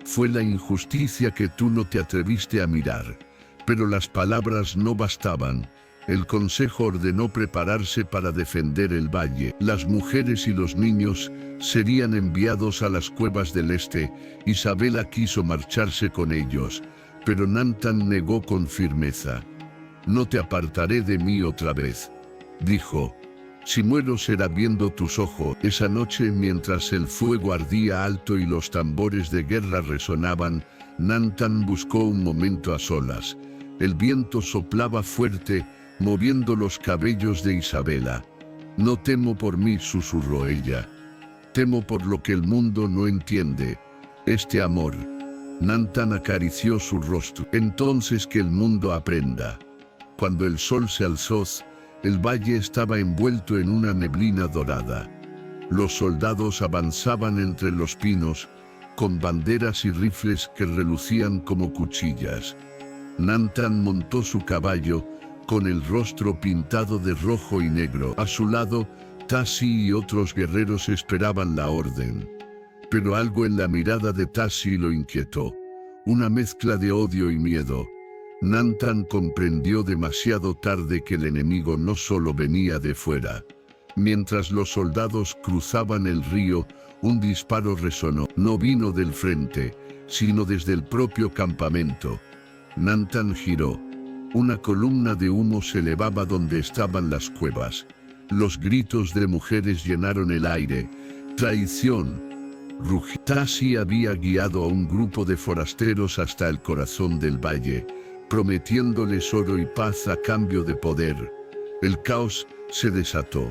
Fue la injusticia que tú no te atreviste a mirar». Pero las palabras no bastaban. El consejo ordenó prepararse para defender el valle. Las mujeres y los niños serían enviados a las cuevas del este. Isabela quiso marcharse con ellos, pero Nantan negó con firmeza. «No te apartaré de mí otra vez», dijo. «Si muero será viendo tus ojos». Esa noche, mientras el fuego ardía alto y los tambores de guerra resonaban, Nantan buscó un momento a solas. El viento soplaba fuerte, moviendo los cabellos de Isabela. No temo por mí, susurró ella. Temo por lo que el mundo no entiende, este amor. Nantan acarició su rostro. Entonces que el mundo aprenda. Cuando el sol se alzó, el valle estaba envuelto en una neblina dorada. Los soldados avanzaban entre los pinos, con banderas y rifles que relucían como cuchillas. Nantan montó su caballo, con el rostro pintado de rojo y negro. A su lado, Tasi y otros guerreros esperaban la orden. Pero algo en la mirada de Tasi lo inquietó. Una mezcla de odio y miedo. Nantan comprendió demasiado tarde que el enemigo no solo venía de fuera. Mientras los soldados cruzaban el río, un disparo resonó. No vino del frente, sino desde el propio campamento. Nantan giró. Una columna de humo se elevaba donde estaban las cuevas. Los gritos de mujeres llenaron el aire. ¡Traición! Tasi había guiado a un grupo de forasteros hasta el corazón del valle, prometiéndoles oro y paz a cambio de poder. El caos se desató.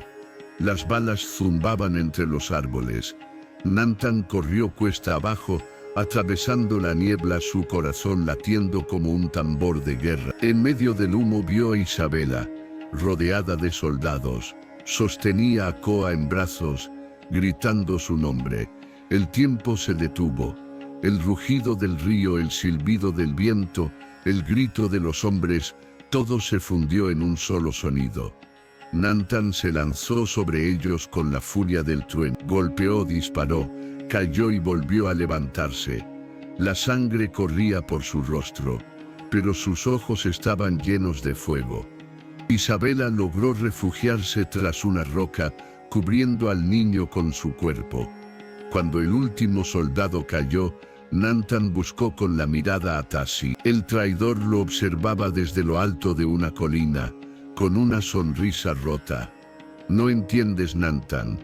Las balas zumbaban entre los árboles. Nantan corrió cuesta abajo, atravesando la niebla, su corazón latiendo como un tambor de guerra. En medio del humo vio a Isabela, rodeada de soldados. Sostenía a Koa en brazos, gritando su nombre. El tiempo se detuvo. El rugido del río, el silbido del viento, el grito de los hombres, todo se fundió en un solo sonido. Nantan se lanzó sobre ellos con la furia del trueno. Golpeó, disparó, cayó y volvió a levantarse. La sangre corría por su rostro, pero sus ojos estaban llenos de fuego. Isabela logró refugiarse tras una roca, cubriendo al niño con su cuerpo. Cuando el último soldado cayó, Nantan buscó con la mirada a Tasi. El traidor lo observaba desde lo alto de una colina, con una sonrisa rota. «No entiendes, Nantan»,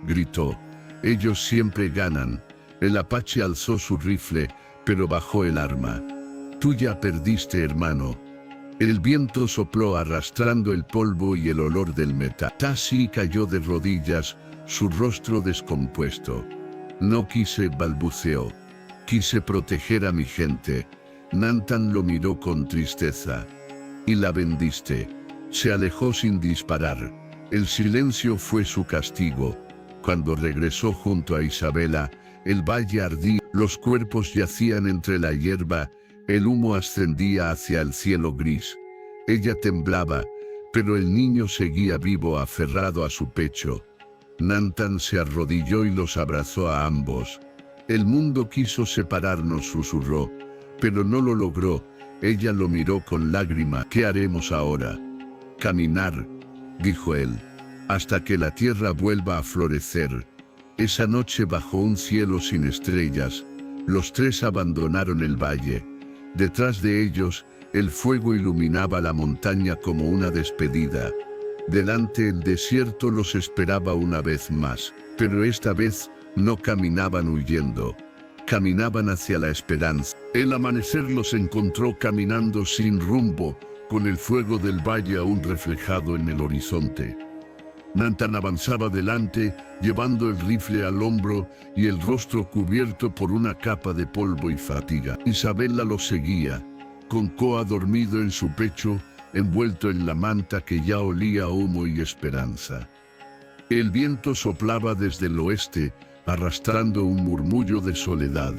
gritó. «Ellos siempre ganan». El apache alzó su rifle, pero bajó el arma. «Tú ya perdiste, hermano». El viento sopló arrastrando el polvo y el olor del metal. Tasi cayó de rodillas, su rostro descompuesto. «No quise», balbuceó. «Quise proteger a mi gente». Nantan lo miró con tristeza. «Y la vendiste». Se alejó sin disparar. El silencio fue su castigo. Cuando regresó junto a Isabela, el valle ardía, los cuerpos yacían entre la hierba, el humo ascendía hacia el cielo gris. Ella temblaba, pero el niño seguía vivo, aferrado a su pecho. Nantan se arrodilló y los abrazó a ambos. «El mundo quiso separarnos», susurró, «pero no lo logró». Ella lo miró con lágrima. «¿Qué haremos ahora?» «Caminar», dijo él, «hasta que la tierra vuelva a florecer». Esa noche, bajo un cielo sin estrellas, los tres abandonaron el valle. Detrás de ellos, el fuego iluminaba la montaña como una despedida. Delante, el desierto los esperaba una vez más, pero esta vez no caminaban huyendo. Caminaban hacia la esperanza. El amanecer los encontró caminando sin rumbo, con el fuego del valle aún reflejado en el horizonte. Nantan avanzaba delante, llevando el rifle al hombro y el rostro cubierto por una capa de polvo y fatiga. Isabela lo seguía, con Koa dormido en su pecho, envuelto en la manta que ya olía a humo y esperanza. El viento soplaba desde el oeste, arrastrando un murmullo de soledad.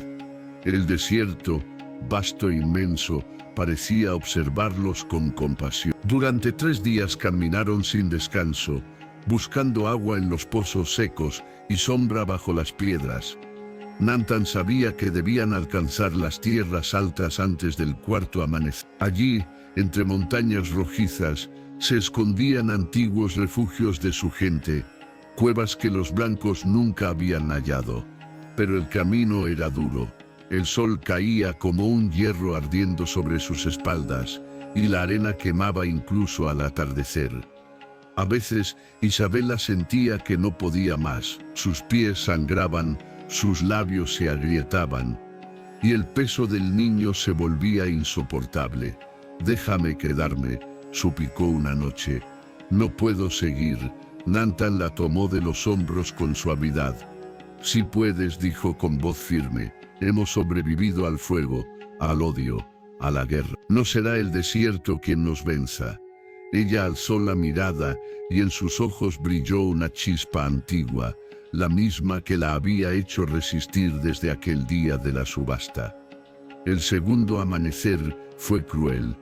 El desierto, vasto e inmenso, parecía observarlos con compasión. Durante 3 días caminaron sin descanso, buscando agua en los pozos secos y sombra bajo las piedras. Nantan sabía que debían alcanzar las tierras altas antes del cuarto amanecer. Allí, entre montañas rojizas, se escondían antiguos refugios de su gente, cuevas que los blancos nunca habían hallado. Pero el camino era duro. El sol caía como un hierro ardiendo sobre sus espaldas, y la arena quemaba incluso al atardecer. A veces, Isabela sentía que no podía más. Sus pies sangraban, sus labios se agrietaban, y el peso del niño se volvía insoportable. «Déjame quedarme», suplicó una noche. «No puedo seguir. Nantan la tomó de los hombros con suavidad. Si puedes, dijo con voz firme, hemos sobrevivido al fuego, al odio, a la guerra. No será el desierto quien nos venza. Ella alzó la mirada y en sus ojos brilló una chispa antigua, la misma que la había hecho resistir desde aquel día de la subasta. El segundo amanecer fue cruel.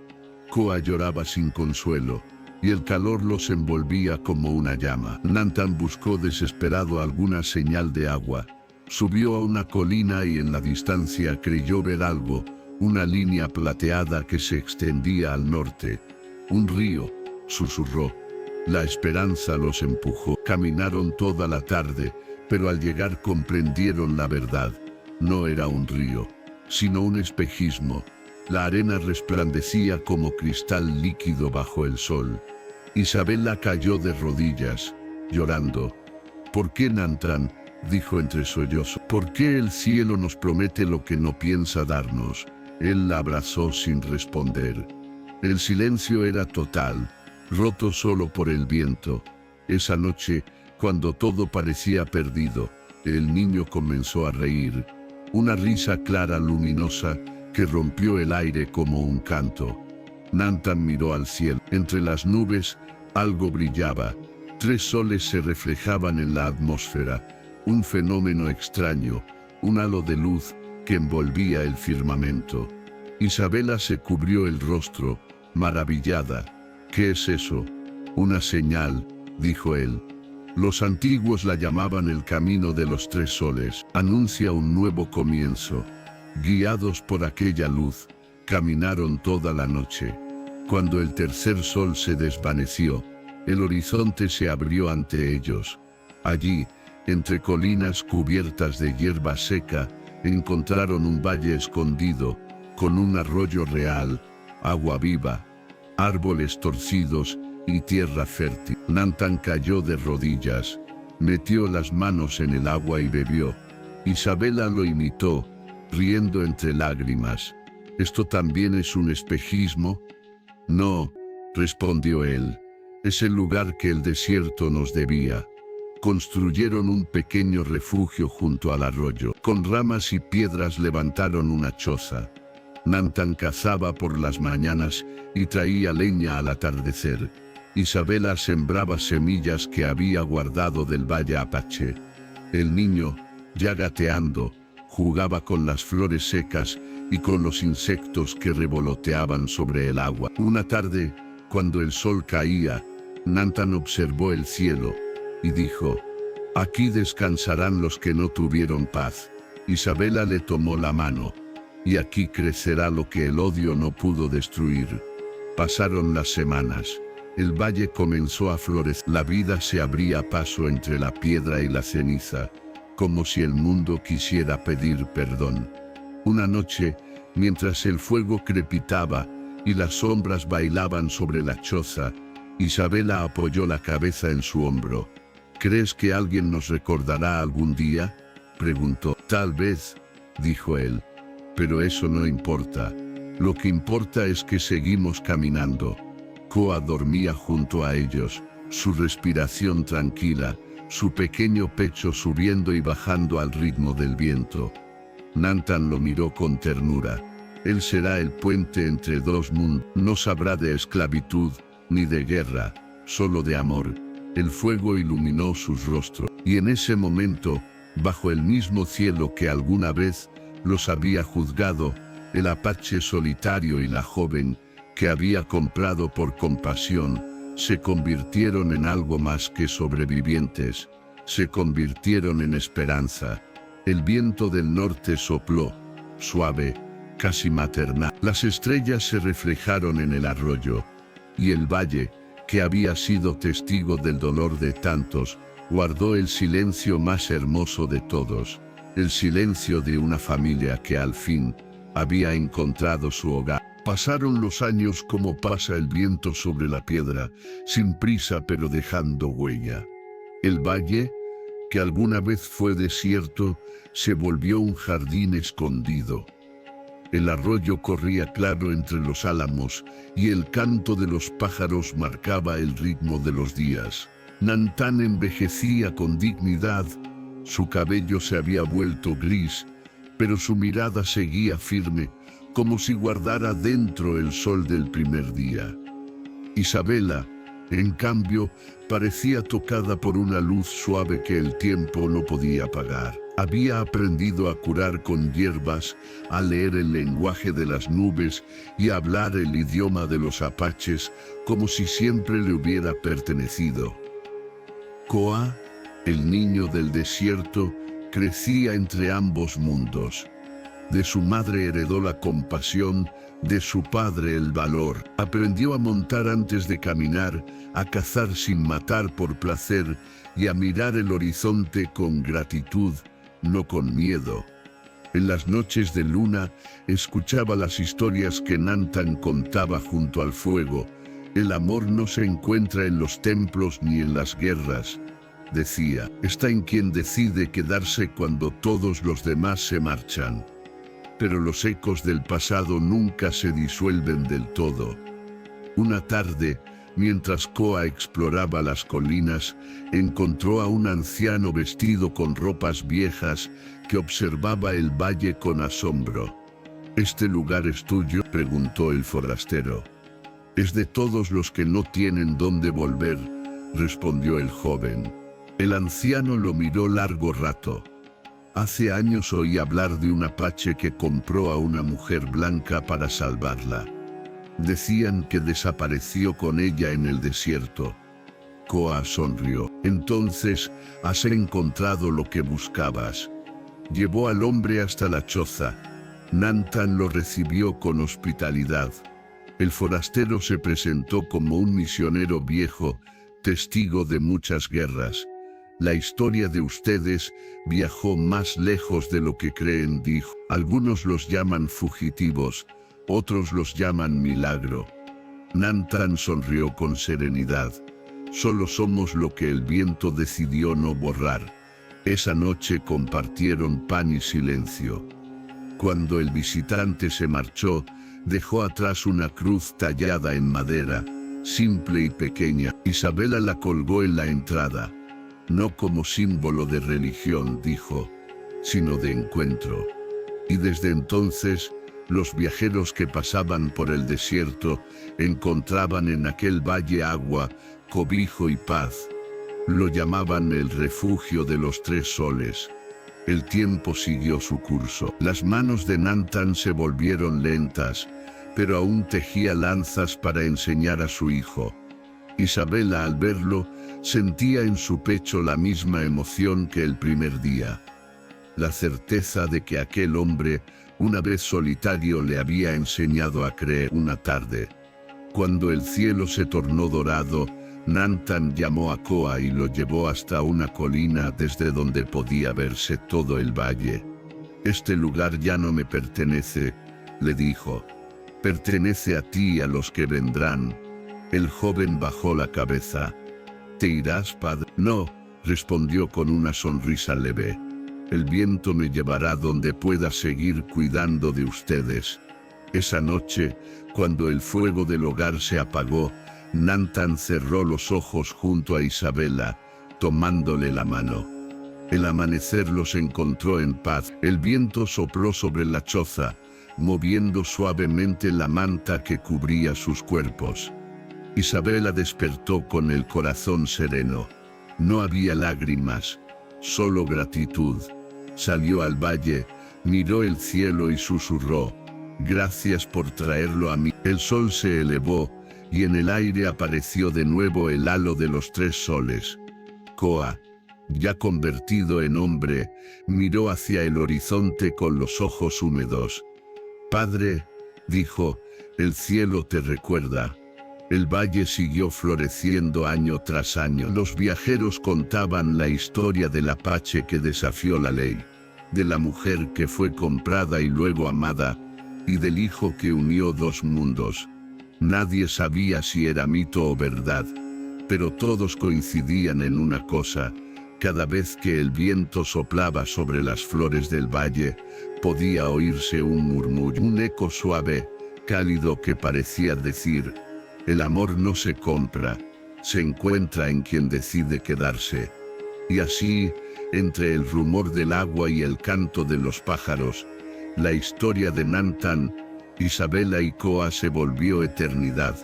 Koa lloraba sin consuelo, y el calor los envolvía como una llama. Nantan buscó desesperado alguna señal de agua. Subió a una colina y en la distancia creyó ver algo, una línea plateada que se extendía al norte. Un río, susurró. La esperanza los empujó. Caminaron toda la tarde, pero al llegar comprendieron la verdad. No era un río, sino un espejismo. La arena resplandecía como cristal líquido bajo el sol. Isabela cayó de rodillas, llorando. ¿Por qué, Nantan?, dijo entre sollozos. ¿Por qué el cielo nos promete lo que no piensa darnos? Él la abrazó sin responder. El silencio era total, roto solo por el viento. Esa noche, cuando todo parecía perdido, el niño comenzó a reír. Una risa clara, luminosa, que rompió el aire como un canto. Nantan miró al cielo. Entre las nubes, algo brillaba. 3 soles se reflejaban en la atmósfera. Un fenómeno extraño, un halo de luz que envolvía el firmamento. Isabela se cubrió el rostro, maravillada. ¿Qué es eso? Una señal, dijo él. Los antiguos la llamaban el camino de los 3 soles. Anuncia un nuevo comienzo. Guiados por aquella luz, caminaron toda la noche. Cuando el tercer sol se desvaneció, el horizonte se abrió ante ellos. Allí, entre colinas cubiertas de hierba seca, encontraron un valle escondido, con un arroyo real, agua viva, árboles torcidos y tierra fértil. Nantan cayó de rodillas, metió las manos en el agua y bebió. Isabela lo imitó, riendo entre lágrimas. ¿Esto también es un espejismo? No, respondió él. Es el lugar que el desierto nos debía. Construyeron un pequeño refugio junto al arroyo. Con ramas y piedras levantaron una choza. Nantan cazaba por las mañanas y traía leña al atardecer. Isabela sembraba semillas que había guardado del valle Apache. El niño, ya gateando, jugaba con las flores secas y con los insectos que revoloteaban sobre el agua. Una tarde, cuando el sol caía, Nantan observó el cielo y dijo: «Aquí descansarán los que no tuvieron paz». Isabela le tomó la mano. «Y aquí crecerá lo que el odio no pudo destruir». Pasaron las semanas. El valle comenzó a florecer. La vida se abría paso entre la piedra y la ceniza, como si el mundo quisiera pedir perdón. Una noche, mientras el fuego crepitaba y las sombras bailaban sobre la choza, Isabela apoyó la cabeza en su hombro. «¿Crees que alguien nos recordará algún día?», preguntó. «Tal vez», dijo él, «pero eso no importa. Lo que importa es que seguimos caminando». Koa dormía junto a ellos, su respiración tranquila, su pequeño pecho subiendo y bajando al ritmo del viento. Nantan lo miró con ternura. Él será el puente entre 2 mundos. No sabrá de esclavitud, ni de guerra, solo de amor. El fuego iluminó sus rostros. Y en ese momento, bajo el mismo cielo que alguna vez los había juzgado, el apache solitario y la joven, que había comprado por compasión, se convirtieron en algo más que sobrevivientes. Se convirtieron en esperanza. El viento del norte sopló, suave, casi maternal. Las estrellas se reflejaron en el arroyo, y el valle, que había sido testigo del dolor de tantos, guardó el silencio más hermoso de todos, el silencio de una familia que al fin había encontrado su hogar. Pasaron los años como pasa el viento sobre la piedra, sin prisa pero dejando huella. El valle, que alguna vez fue desierto, se volvió un jardín escondido. El arroyo corría claro entre los álamos y el canto de los pájaros marcaba el ritmo de los días. Nantan envejecía con dignidad. Su cabello se había vuelto gris, pero su mirada seguía firme, como si guardara dentro el sol del primer día. Isabela, en cambio, parecía tocada por una luz suave que el tiempo no podía apagar. Había aprendido a curar con hierbas, a leer el lenguaje de las nubes y a hablar el idioma de los apaches como si siempre le hubiera pertenecido. Koa, el niño del desierto, crecía entre ambos mundos. De su madre heredó la compasión, de su padre el valor. Aprendió a montar antes de caminar, a cazar sin matar por placer y a mirar el horizonte con gratitud, no con miedo. En las noches de luna, escuchaba las historias que Nantan contaba junto al fuego. El amor no se encuentra en los templos ni en las guerras, decía. Está en quien decide quedarse cuando todos los demás se marchan. Pero los ecos del pasado nunca se disuelven del todo. Una tarde, mientras Koa exploraba las colinas, encontró a un anciano vestido con ropas viejas que observaba el valle con asombro. ¿Este lugar es tuyo?, preguntó el forastero. Es de todos los que no tienen dónde volver, respondió el joven. El anciano lo miró largo rato. Hace años oí hablar de un apache que compró a una mujer blanca para salvarla. Decían que desapareció con ella en el desierto. Koa sonrió. Entonces, has encontrado lo que buscabas. Llevó al hombre hasta la choza. Nantan lo recibió con hospitalidad. El forastero se presentó como un misionero viejo, testigo de muchas guerras. La historia de ustedes viajó más lejos de lo que creen, dijo. Algunos los llaman fugitivos, otros los llaman milagro. Nantan sonrió con serenidad. Solo somos lo que el viento decidió no borrar. Esa noche compartieron pan y silencio. Cuando el visitante se marchó, dejó atrás una cruz tallada en madera, simple y pequeña. Isabela la colgó en la entrada. No como símbolo de religión, dijo, sino de encuentro. Y desde entonces, los viajeros que pasaban por el desierto encontraban en aquel valle agua, cobijo y paz. Lo llamaban el refugio de los tres soles. El tiempo siguió su curso. Las manos de Nantan se volvieron lentas, pero aún tejía lanzas para enseñar a su hijo. Isabela, al verlo, sentía en su pecho la misma emoción que el primer día. La certeza de que aquel hombre, una vez solitario, le había enseñado a creer. Una tarde, cuando el cielo se tornó dorado, Nantan llamó a Koa y lo llevó hasta una colina desde donde podía verse todo el valle. Este lugar ya no me pertenece, le dijo. Pertenece a ti y a los que vendrán. El joven bajó la cabeza. ¿Te irás, padre? No, respondió con una sonrisa leve. El viento me llevará donde pueda seguir cuidando de ustedes. Esa noche, cuando el fuego del hogar se apagó, Nantan cerró los ojos junto a Isabela, tomándole la mano. El amanecer los encontró en paz. El viento sopló sobre la choza, moviendo suavemente la manta que cubría sus cuerpos. Isabela despertó con el corazón sereno. No había lágrimas, solo gratitud. Salió al valle, miró el cielo y susurró, «Gracias por traerlo a mí». El sol se elevó, y en el aire apareció de nuevo el halo de los tres soles. Koa, ya convertido en hombre, miró hacia el horizonte con los ojos húmedos. «Padre», dijo, «el cielo te recuerda». El valle siguió floreciendo año tras año. Los viajeros contaban la historia del apache que desafió la ley, de la mujer que fue comprada y luego amada, y del hijo que unió dos mundos. Nadie sabía si era mito o verdad, pero todos coincidían en una cosa: cada vez que el viento soplaba sobre las flores del valle, podía oírse un murmullo, un eco suave, cálido que parecía decir: el amor no se compra, se encuentra en quien decide quedarse. Y así, entre el rumor del agua y el canto de los pájaros, la historia de Nantan, Isabela y Koa se volvió eternidad.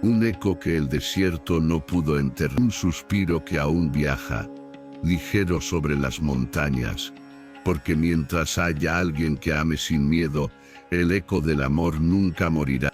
Un eco que el desierto no pudo enterrar, un suspiro que aún viaja, ligero sobre las montañas. Porque mientras haya alguien que ame sin miedo, el eco del amor nunca morirá.